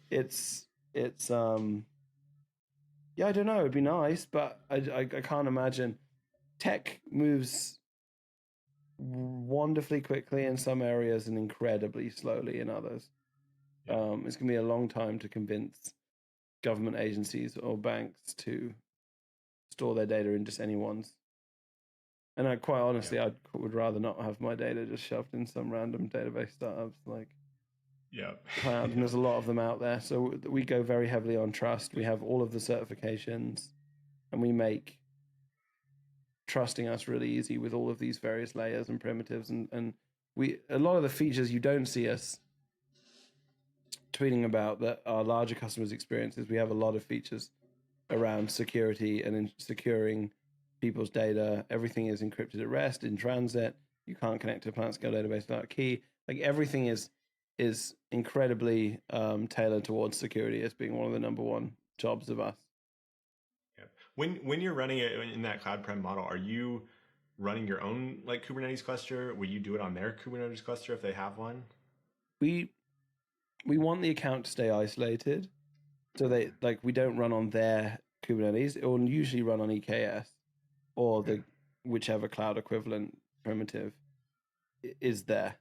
it's I don't know. It'd be nice, but I can't imagine. Tech moves wonderfully quickly in some areas and incredibly slowly in others. It's going to be a long time to convince government agencies or banks to store their data in just anyone's. And quite honestly, I would rather not have my data just shoved in some random database startups like Cloud. And there's a lot of them out there. So we go very heavily on trust. We have all of the certifications, and we make trusting us really easy with all of these various layers and primitives, and a lot of the features you don't see us tweeting about that our larger customers' experiences. We have a lot of features around security and in securing people's data. Everything is encrypted at rest, in transit. You can't connect to a PlanetScale database without a key. Like everything is incredibly tailored towards security as being one of the number one jobs of us. Yeah. When you're running it in that Cloud-prem model, are you running your own like Kubernetes cluster? Will you do it on their Kubernetes cluster if they have one? We want the account to stay isolated, so they like we don't run on their Kubernetes. It will usually run on EKS or the whichever cloud equivalent primitive is there.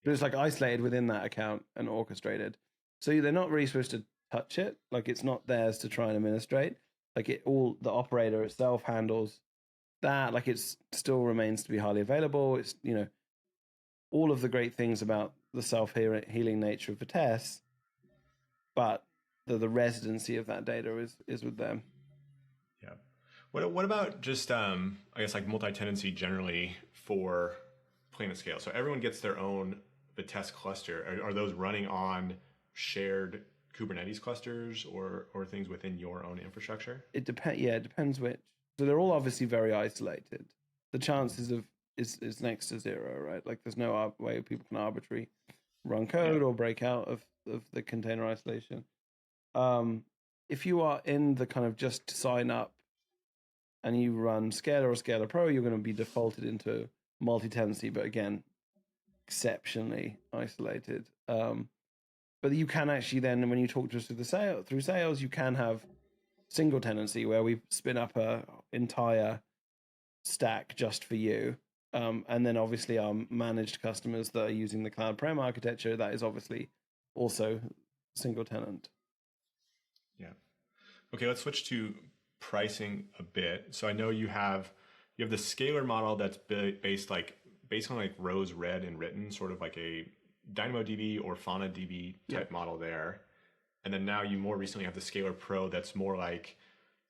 But it's like isolated within that account and orchestrated. So they're not really supposed to touch it. Like it's not theirs to try and administrate. Like the operator itself handles that. Like it still remains to be highly available. It's, all of the great things about the self-healing nature of Vitess, but the residency of that data is with them. Yeah. What about just I guess like multi-tenancy generally for PlanetScale? So everyone gets their own Vitess cluster. Are those running on shared Kubernetes clusters or things within your own infrastructure? It depends. Yeah, it depends which. So they're all obviously very isolated. The chances of is next to zero, right? Like there's no way people can arbitrarily run code or break out of the container isolation. If you are in the kind of just sign up and you run Scala or Scala Pro, you're going to be defaulted into multi-tenancy, but again, exceptionally isolated. But you can actually then, when you talk to us through sales, you can have single tenancy where we spin up a entire stack just for you. And then obviously our managed customers that are using the Cloud-prem architecture, that is obviously also single tenant. Yeah. Okay, let's switch to pricing a bit. So I know you have the scalar model that's based on like rows read and written, sort of like a DynamoDB or FaunaDB type model there. And then now you more recently have the Scalar Pro that's more like,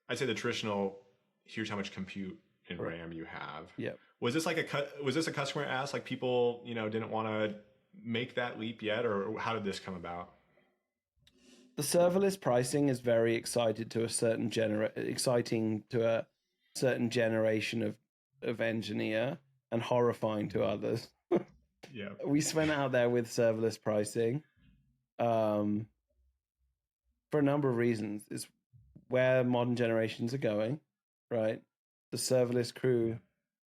I'd say the traditional, here's how much compute and RAM you have. Yeah. Was this a customer ask, like people, didn't want to make that leap yet, or how did this come about? The serverless pricing is very exciting to a certain generation of engineer and horrifying to others. Yeah. We went out there with serverless pricing for a number of reasons. It's where modern generations are going, right? The serverless crew,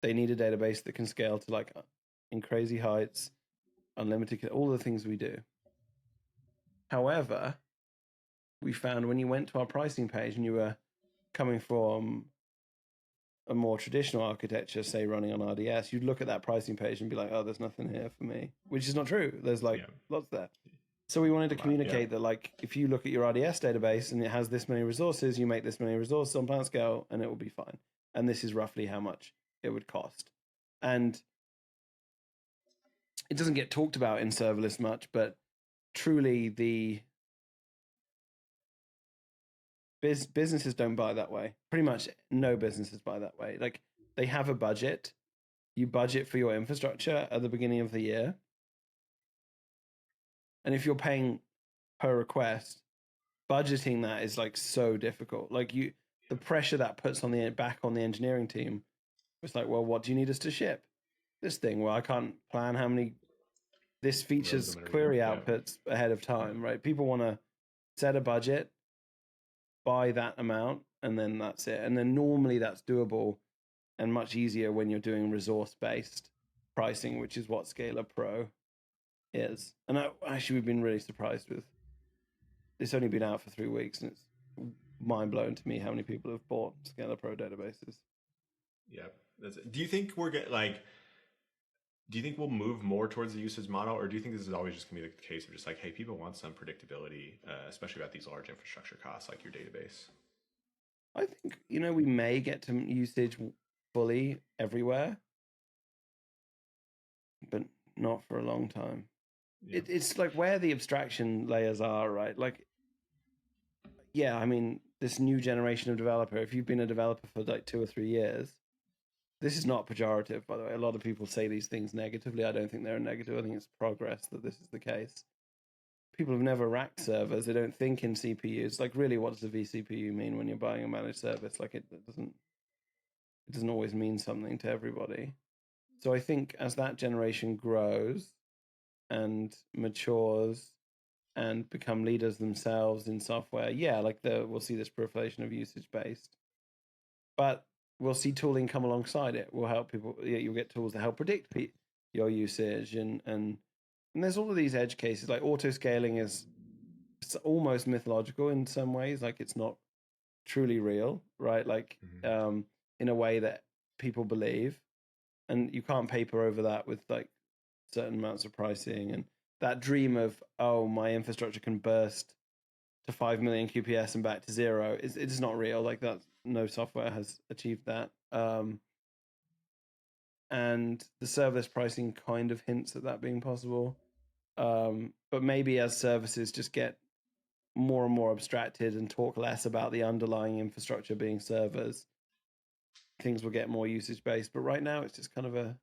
they need a database that can scale to like in crazy heights, unlimited, all the things we do. However, we found when you went to our pricing page and you were coming from a more traditional architecture, say running on RDS, you'd look at that pricing page and be like, oh, there's nothing here for me, which is not true. There's lots there. So we wanted to communicate that like, if you look at your RDS database and it has this many resources, you make this many resources on PlanetScale and it will be fine. And this is roughly how much it would cost. And it doesn't get talked about in serverless much, but truly the businesses don't buy that way. Pretty much no businesses buy that way. Like they have a budget. You budget for your infrastructure at the beginning of the year. And if you're paying per request, budgeting that is like so difficult. Like the pressure that puts on the engineering team. It's like, well, what do you need us to ship? This thing. Well, I can't plan how many this features query outputs ahead of time, right? People want to set a budget, buy that amount, and then that's it. And then normally that's doable and much easier when you're doing resource-based pricing, which is what Scalar Pro is. And actually, we've been really surprised with. It's only been out for 3 weeks, and it's mind-blowing to me how many people have bought Scalar Pro databases. Yeah. Do you think do you think we'll move more towards the usage model, or do you think this is always just going to be the case of just like, hey, people want some predictability, especially about these large infrastructure costs like your database? I think, we may get to usage fully everywhere, but not for a long time. It's like where the abstraction layers are, right? Like, yeah, I mean, this new generation of developer, if you've been a developer for like 2 or 3 years, this is not pejorative, by the way. A lot of people say these things negatively. I don't think they're negative. I think it's progress that this is the case. People have never racked servers. They don't think in CPUs. Like, really, what does a vCPU mean when you're buying a managed service? Like, it doesn't always mean something to everybody. So I think as that generation grows and matures and become leaders themselves in software, yeah, like we'll see this proliferation of usage based. But we'll see tooling come alongside it. We'll help people. You'll get tools that help predict your usage, and there's all of these edge cases. Like auto scaling is it's almost mythological in some ways. Like it's not truly real, right? Like in a way that people believe, and you can't paper over that with like certain amounts of pricing and that dream of, oh, my infrastructure can burst to 5 million QPS and back to 0. It's not real. Like that, no software has achieved that. And the serverless pricing kind of hints at that being possible. But maybe as services just get more and more abstracted and talk less about the underlying infrastructure being servers, things will get more usage based. But right now, it's just kind of a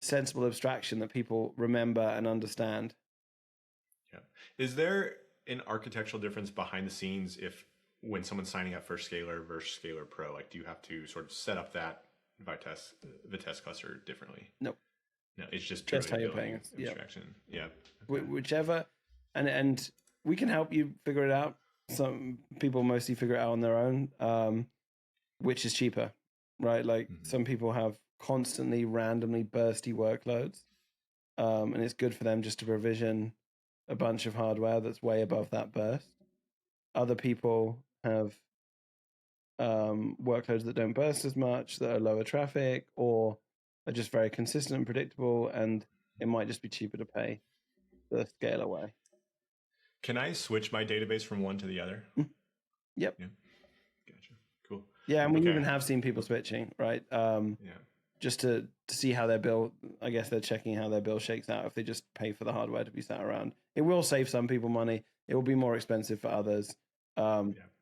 sensible abstraction that people remember and understand. Yeah. Is there an architectural difference behind the scenes if when someone's signing up for Scalar versus Scalar Pro? Like, do you have to sort of set up that Vitess cluster differently? No, it's just purely how you're paying us. abstraction. Yeah. Okay. Whichever, and we can help you figure it out. Some people mostly figure it out on their own, which is cheaper, right? Like some people have constantly randomly bursty workloads, and it's good for them just to provision a bunch of hardware that's way above that burst. Other people have workloads that don't burst as much, that are lower traffic, or are just very consistent and predictable, and it might just be cheaper to pay the scale away. Can I switch my database from one to the other? Yep. Yeah. Gotcha. Cool. Yeah, and we even have seen people switching, right? Just to see how their bill, I guess they're checking how their bill shakes out if they just pay for the hardware to be sat around. It will save some people money. It will be more expensive for others.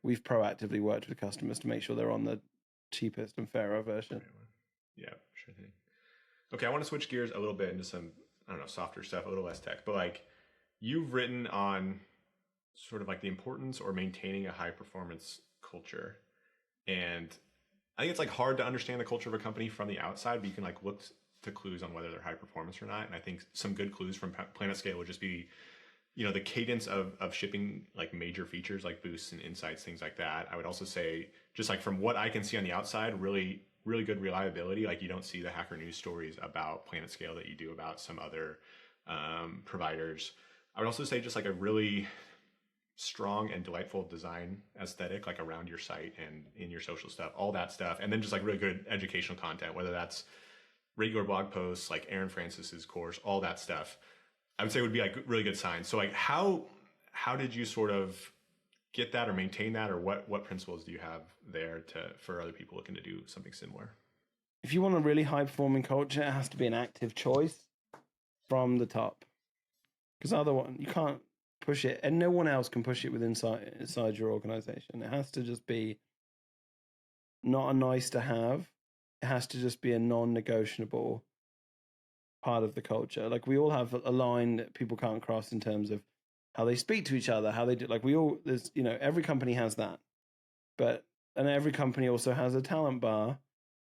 We've proactively worked with customers to make sure they're on the cheapest and fairer version. Yeah, sure thing. Okay, I want to switch gears a little bit into some, I don't know, softer stuff, a little less tech, but like you've written on sort of like the importance or maintaining a high performance culture. And I think it's like hard to understand the culture of a company from the outside, but you can like look to clues on whether they're high performance or not. And I think some good clues from PlanetScale would just be, the cadence of shipping like major features like boosts and insights, things like that. I would also say just like from what I can see on the outside, really, really good reliability. Like you don't see the Hacker News stories about PlanetScale that you do about some other providers. I would also say just like a really strong and delightful design aesthetic, like around your site and in your social stuff, all that stuff. And then just like really good educational content, whether that's regular blog posts, like Aaron Francis's course, all that stuff. I would say would be like really good signs. So like how did you sort of get that or maintain that, or what principles do you have there for other people looking to do something similar? If you want a really high performing culture, it has to be an active choice from the top. Because otherwise you can't push it, and no one else can push it inside your organization. It has to just be not a nice to have. It has to just be a non-negotiable part of the culture. Like we all have a line that people can't cross in terms of how they speak to each other, how they do. Like there's every company has that, and every company also has a talent bar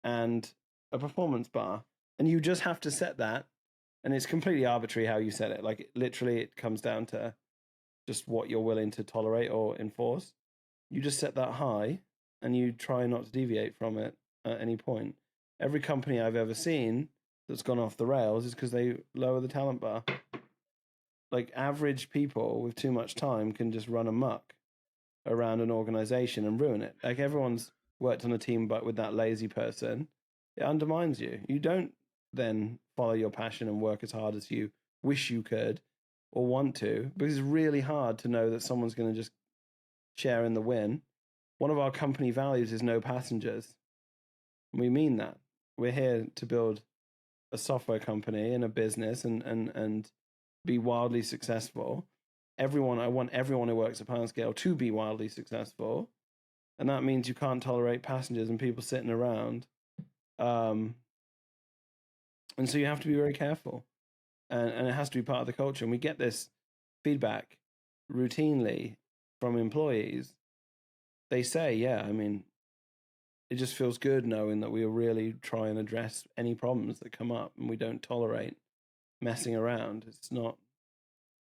and a performance bar, and you just have to set that. And it's completely arbitrary how you set it. Like literally, it comes down to just what you're willing to tolerate or enforce. You just set that high, and you try not to deviate from it at any point. Every company I've ever seen that's gone off the rails is because they lower the talent bar. Like average people with too much time can just run amok around an organization and ruin it. Like everyone's worked on a team, but with that lazy person, it undermines you. You don't then follow your passion and work as hard as you wish you could or want to, because it's really hard to know that someone's going to just share in the win. One of our company values is no passengers. We mean that. We're here to build a software company and a business and be wildly successful. I want everyone who works at PlanetScale to be wildly successful. And that means you can't tolerate passengers and people sitting around. And so you have to be very careful. And it has to be part of the culture. And we get this feedback routinely from employees. They say, yeah, I mean, it just feels good knowing that we really try and address any problems that come up and we don't tolerate messing around. It's not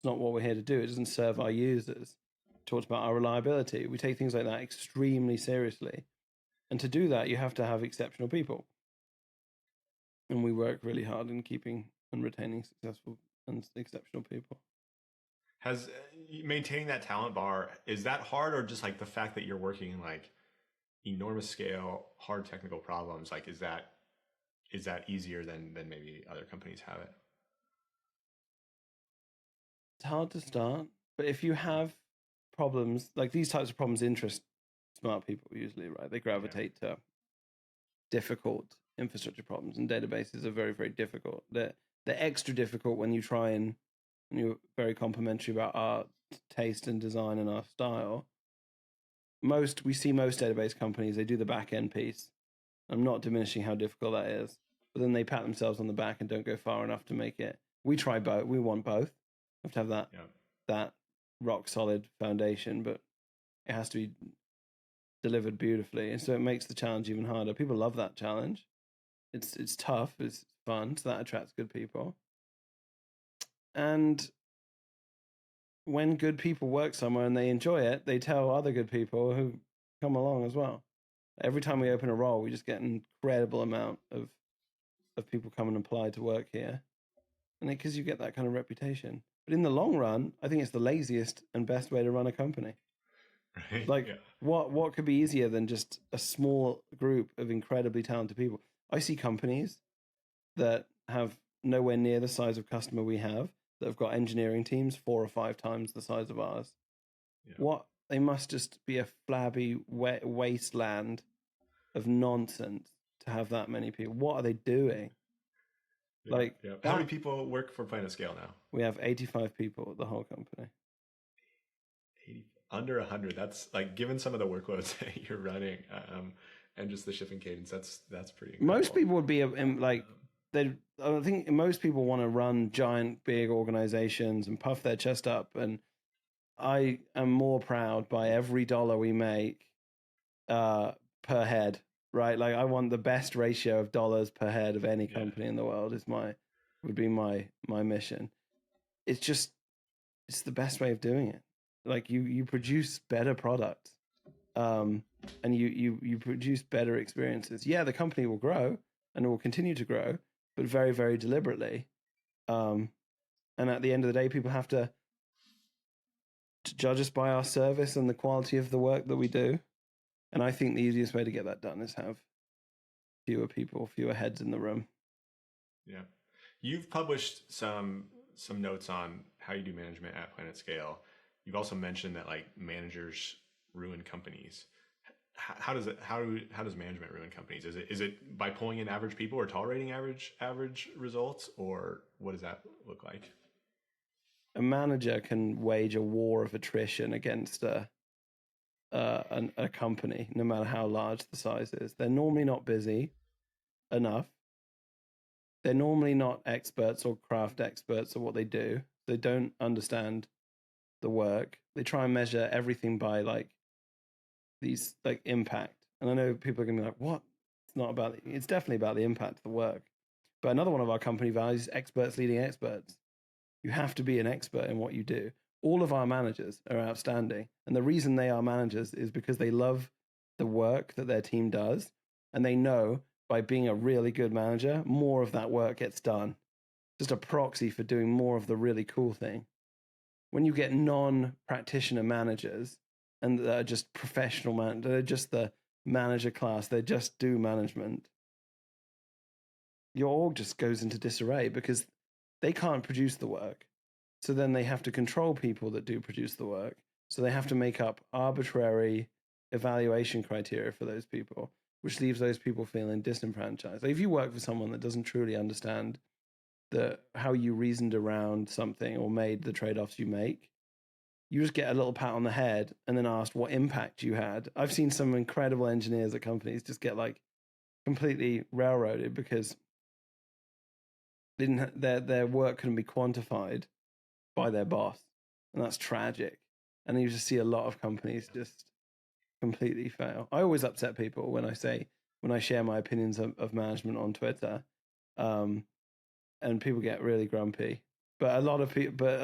what we're here to do. It doesn't serve our users. Talked about our reliability. We take things like that extremely seriously. And to do that, you have to have exceptional people. And we work really hard in keeping and retaining successful and exceptional people. Has maintaining that talent bar, is that hard, or just like the fact that you're working in like enormous scale, hard technical problems, like is that easier than maybe other companies have it? It's hard to start, but if you have problems, like these types of problems interest smart people usually, right? They gravitate to difficult infrastructure problems, and databases are very, very difficult. They're extra difficult when you try and you're very complimentary about our taste and design and our style. We see most database companies, they do the back end piece. I'm not diminishing how difficult that is, but then they pat themselves on the back and don't go far enough to make it. We try both. We want both. We have to have that rock solid foundation, but it has to be delivered beautifully, and so it makes the challenge even harder. People love that challenge. It's tough, it's fun, so that attracts good people. And when good people work somewhere and they enjoy it, they tell other good people who come along as well. Every time we open a role, we just get an incredible amount of people come and apply to work here, and because you get that kind of reputation. But in the long run, I think it's the laziest and best way to run a company. Right. Like, what could be easier than just a small group of incredibly talented people? I see companies that have nowhere near the size of customer we have, that have got engineering teams 4 or 5 times the size of ours. They must just be a flabby wasteland of nonsense to have that many people. What are they doing? How many people work for PlanetScale now? We have 85 people at the whole company. 80, under 100. That's like, given some of the workloads that you're running, and just the shipping cadence, that's pretty incredible. Most people would be like, I think most people want to run giant, big organizations and puff their chest up. And I am more proud by every dollar we make per head, right? Like, I want the best ratio of dollars per head of any company in the world would be my mission. It's the best way of doing it. Like, you produce better products, and you produce better experiences. Yeah, the company will grow and it will continue to grow, but very, very deliberately. And at the end of the day, people have to judge us by our service and the quality of the work that we do. And I think the easiest way to get that done is have fewer people, fewer heads in the room. Yeah. You've published some notes on how you do management at PlanetScale. You've also mentioned that like managers ruin companies. How does management ruin companies? Is it by pulling in average people or tolerating average results, or what does that look like? A manager can wage a war of attrition against a company, no matter how large the size is. They're normally not busy enough. They're normally not experts or craft experts at what they do. They don't understand the work. They try and measure everything by like these like impact. And I know people are gonna be like, what? It's definitely about the impact of the work. But another one of our company values is experts leading experts. You have to be an expert in what you do. All of our managers are outstanding. And the reason they are managers is because they love the work that their team does. And they know by being a really good manager, more of that work gets done. Just a proxy for doing more of the really cool thing. When you get non-practitioner managers and they're just professional managers, they're just the manager class, they just do management, your org just goes into disarray because they can't produce the work. So then they have to control people that do produce the work. So they have to make up arbitrary evaluation criteria for those people, which leaves those people feeling disenfranchised. Like if you work for someone that doesn't truly understand how you reasoned around something or made the trade-offs you make, you just get a little pat on the head and then asked what impact you had. I've seen some incredible engineers at companies just get like completely railroaded because their work couldn't be quantified by their boss, and that's tragic. And you just see a lot of companies just completely fail. I always upset people when I share my opinions of management on Twitter, and people get really grumpy. But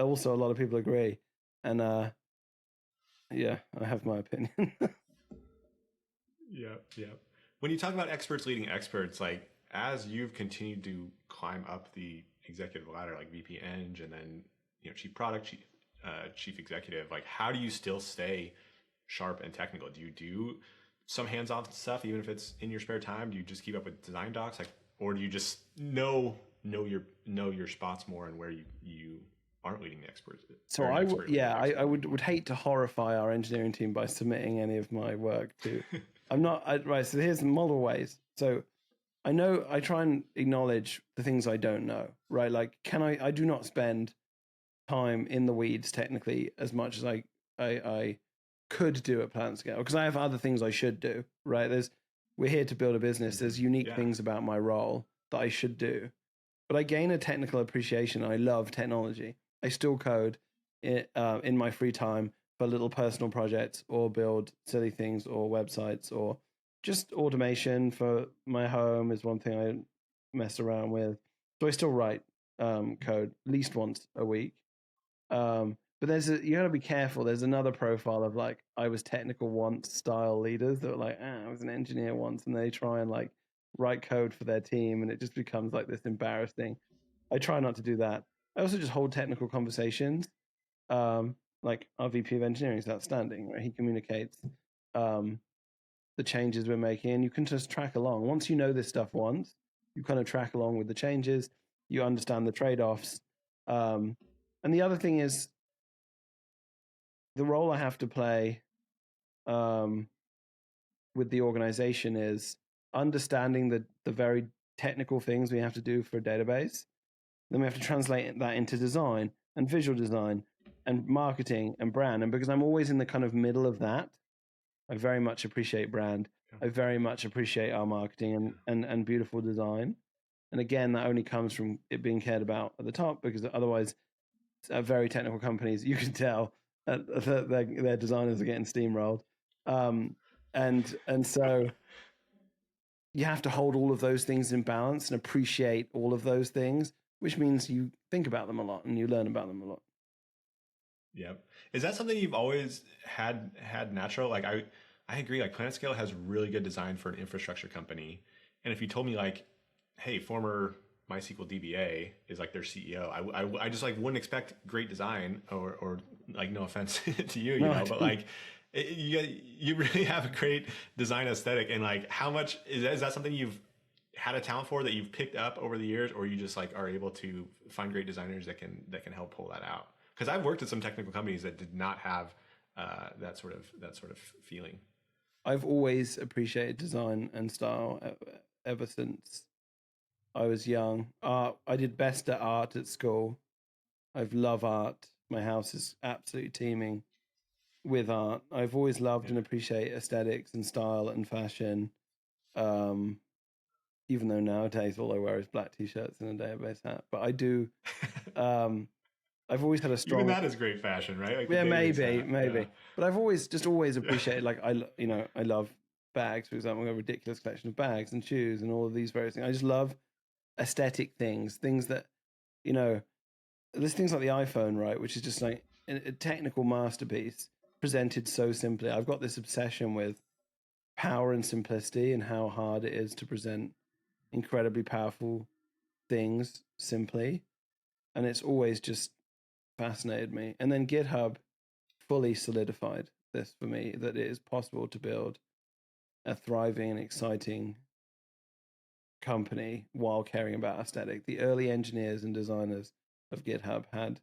also a lot of people agree, and yeah, I have my opinion. Yeah. When you talk about experts leading experts, like as you've continued to climb up the executive ladder, like VP Eng, and then chief product, chief executive, like how do you still stay sharp and technical? Do you do some hands-on stuff even if it's in your spare time? Do you just keep up with design docs, like, or do you just know your spots more and where you aren't leading the experts? So I would hate to horrify our engineering team by submitting any of my work to. Right. So here's multiple ways. So I try and acknowledge the things I don't know. Right, like I do not spend time in the weeds technically as much as I could do at PlanetScale because I have other things I should do. Right, we're here to build a business. There's unique things about my role that I should do, but I gain a technical appreciation. I love technology. I still code in my free time for little personal projects or build silly things or websites or just automation for my home is one thing I mess around with. So I still write code at least once a week. But you got to be careful. There's another profile of like I was technical once style leaders that were like, I was an engineer once, and they try and like write code for their team, and it just becomes like this embarrassing. I try not to do that. I also just hold technical conversations. Like our VP of engineering is outstanding, right? He communicates the changes we're making, and you can just track along. Once you know this stuff you kind of track along with the changes, you understand the trade-offs. And the other thing is the role I have to play with the organization is understanding the very technical things we have to do for a database. Then we have to translate that into design and visual design and marketing and brand. And because I'm always in the kind of middle of that, I very much appreciate brand. I very much appreciate our marketing and beautiful design. And again, that only comes from it being cared about at the top, because otherwise, at very technical companies, you can tell that their designers are getting steamrolled. And so you have to hold all of those things in balance and appreciate all of those things, which means you think about them a lot and you learn about them a lot. Yep. Is that something you've always had natural? Like I agree. Like PlanetScale has really good design for an infrastructure company. And if you told me like, hey, former MySQL DBA is like their CEO, I just like wouldn't expect great design or like no offense to you, know, but like you really have a great design aesthetic. And like, how much is that something you've had a talent for that you've picked up over the years, or you just like are able to find great designers that can help pull that out? Because I've worked at some technical companies that did not have that sort of feeling. I've always appreciated design and style ever since I was young. I did best at art at school. I've loved art. My house is absolutely teeming with art. I've always loved and appreciate aesthetics and style and fashion. Even though nowadays all I wear is black t-shirts and a database hat, but I do. I've always had a strong. Even that is great fashion, right? Like yeah, maybe. Yeah. But I've always appreciated. Like I love bags, for example. I have a ridiculous collection of bags and shoes and all of these various things. I just love aesthetic things that there's things like the iPhone, right, which is just like a technical masterpiece presented so simply. I've got this obsession with power and simplicity and how hard it is to present incredibly powerful things simply, and it's always just fascinated me. And then GitHub fully solidified this for me, that it is possible to build a thriving and exciting company while caring about aesthetic. The early engineers and designers of GitHub had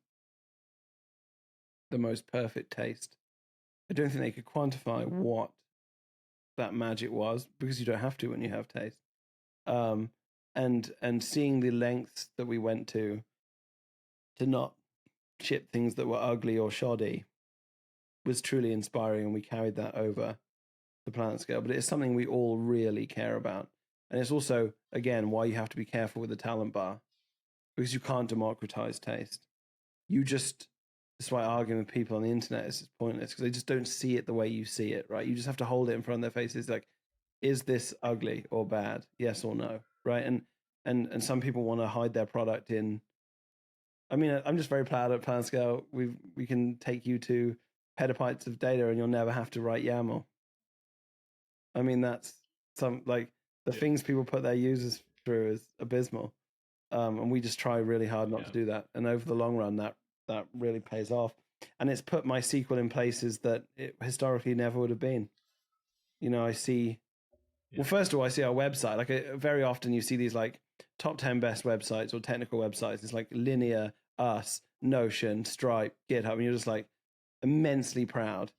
the most perfect taste. I don't think they could quantify what that magic was, because you don't have to when you have taste. And seeing the lengths that we went to not ship things that were ugly or shoddy, was truly inspiring, and we carried that over the PlanetScale. But it's something we all really care about, and it's also, again, why you have to be careful with the talent bar, because you can't democratize taste. That's why arguing with people on the internet is pointless, because they just don't see it the way you see it, right? You just have to hold it in front of their faces, like, is this ugly or bad? Yes or no, right? And some people want to hide their product in. I mean, I'm just very proud at PlanetScale. We can take you to petabytes of data, and you'll never have to write YAML. I mean, that's the things people put their users through is abysmal, and we just try really hard not to do that. And over the long run, that really pays off. And it's put MySQL in places that it historically never would have been. I see. Well, first of all, I see our website. Like, very often you see these like top 10 best websites or technical websites. It's like Linear, us, Notion, Stripe, GitHub, and you're just like immensely proud.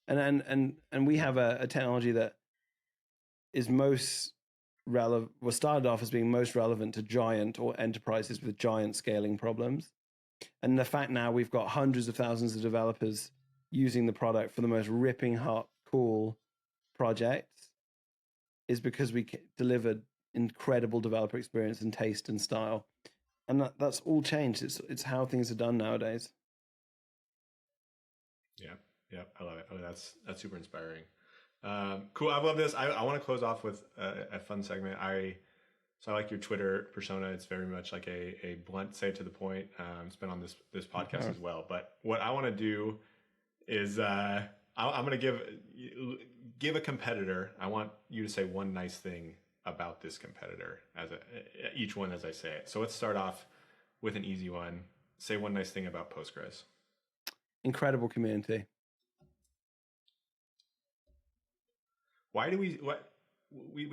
And we have a technology that is most relevant. Was started off as being most relevant to giant or enterprises with giant scaling problems. And the fact now we've got hundreds of thousands of developers using the product for the most ripping hot, cool projects is because we delivered incredible developer experience and taste and style. And that's all changed. It's how things are done nowadays. Yeah, I love it. Oh, that's super inspiring. Cool. I love this. I want to close off with a fun segment. So I like your Twitter persona. It's very much like a blunt, say to the point. It's been on this podcast as well. But what I want to do is I'm going to give a competitor. I want you to say one nice thing about this competitor each one as I say it. So let's start off with an easy one. Say one nice thing about Postgres. Incredible community. Why do we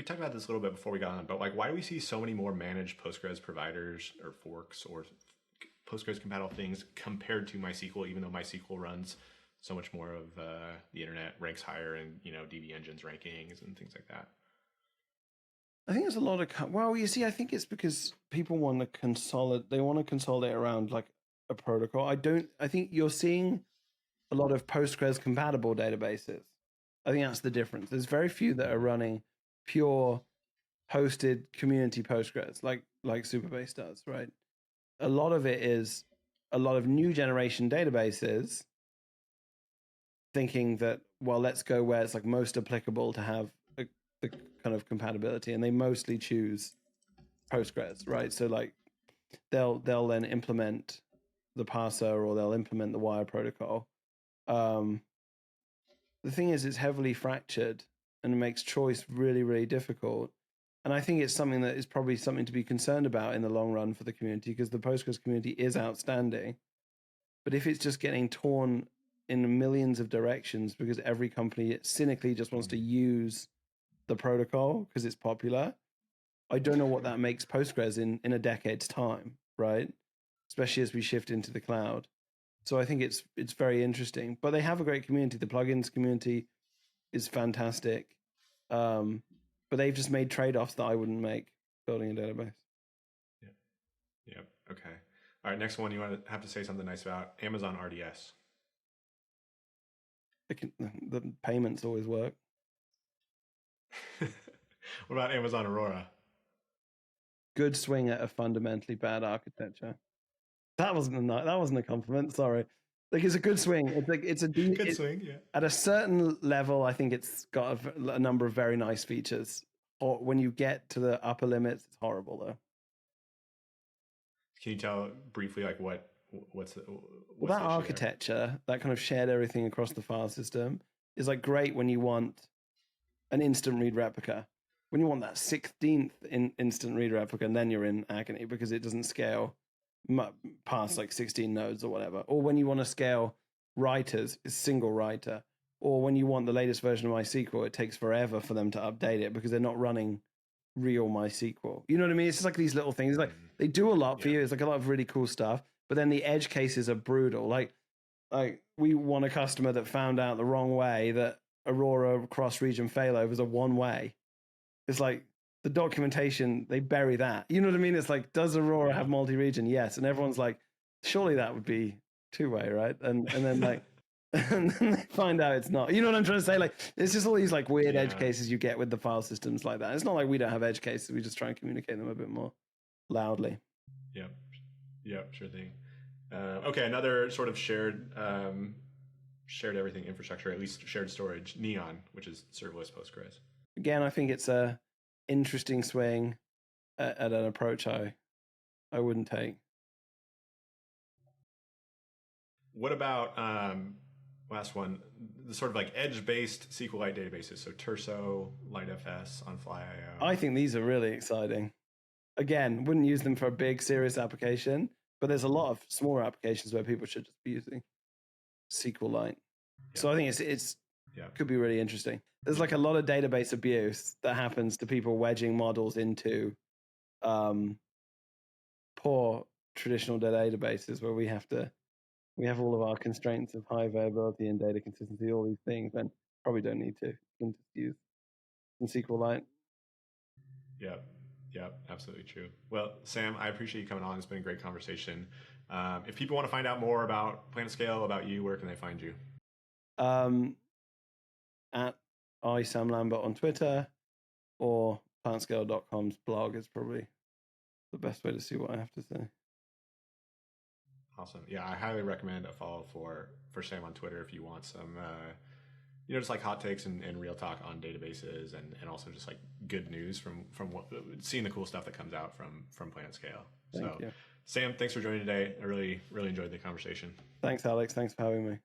talked about this a little bit before we got on, but like, why do we see so many more managed Postgres providers or forks or Postgres compatible things compared to MySQL, even though MySQL runs so much more of the internet, ranks higher in DB Engine's rankings and things like that? I think there's a lot of you see, I think it's because people want to consolidate. They want to consolidate around like a protocol. I think you're seeing a lot of Postgres compatible databases. I think that's the difference. There's very few that are running pure hosted community Postgres like Supabase does, right? A lot of it is a lot of new generation databases thinking that, well, let's go where it's like most applicable to have the kind of compatibility, and they mostly choose Postgres, right? So like they'll then implement the parser or they'll implement the wire protocol. The thing is, it's heavily fractured and it makes choice really, really difficult. And I think it's something that is probably something to be concerned about in the long run for the community, because the Postgres community is outstanding. But if it's just getting torn in millions of directions because every company cynically just wants to use the protocol because it's popular, I don't know what that makes Postgres in a decade's time, right? Especially as we shift into the cloud. So I think it's very interesting. But they have a great community. The plugins community is fantastic. But they've just made trade-offs that I wouldn't make building a database. Yeah. Okay. All right. Next one, you want to have to say something nice about Amazon RDS. The payments always work. What about Amazon Aurora? Good swing at a fundamentally bad architecture. That wasn't a compliment. Sorry. Like, it's a good swing. It's a good swing. Yeah. At a certain level, I think it's got a number of very nice features. Or when you get to the upper limits, it's horrible though. Can you tell briefly like what's that architecture, that kind of shared everything across the file system, is like great when you want an instant read replica. When you want that 16th instant read replica, and then you're in agony because it doesn't scale past like 16 nodes or whatever. Or when you want to scale writers, it's single writer. Or when you want the latest version of MySQL, it takes forever for them to update it because they're not running real MySQL. You know what I mean? It's just like these little things. Like, they do a lot for you. It's like a lot of really cool stuff. But then the edge cases are brutal. Like we won a customer that found out the wrong way that Aurora cross-region failovers are one way. It's like the documentation, they bury that. You know what I mean? It's like, does Aurora have multi-region? Yes. And everyone's like, surely that would be two-way, right? And then like, and then they find out it's not. You know what I'm trying to say? Like, it's just all these like weird edge Yeah. cases you get with the file systems like that. It's not like we don't have edge cases. We just try and communicate them a bit more loudly. Yep, sure thing. Okay, another sort of shared everything infrastructure, at least shared storage, Neon, which is serverless Postgres. Again, I think it's a interesting swing at an approach I wouldn't take. What about last one, the sort of like edge-based SQLite databases, so Terso, LightFS, OnFlyIO? I think these are really exciting. Again, wouldn't use them for a big, serious application, but there's a lot of smaller applications where people should just be using SQLite. Yeah. So I think it's could be really interesting. There's like a lot of database abuse that happens to people wedging models into poor traditional databases where we have all of our constraints of high availability and data consistency, all these things, and probably don't need to. You can just use some SQLite. Yep, absolutely true. Well, Sam, I appreciate you coming on. It's been a great conversation. If people want to find out more about PlanetScale, about you, where can they find you? At Sam Lambert on Twitter, or PlanetScale.com's blog is probably the best way to see what I have to say. Awesome. Yeah, I highly recommend a follow for Sam on Twitter if you want some, just like hot takes and real talk on databases and also just like good news from what, seeing the cool stuff that comes out from PlanetScale. Thank you. Sam, thanks for joining today. I really, really enjoyed the conversation. Thanks, Alex. Thanks for having me.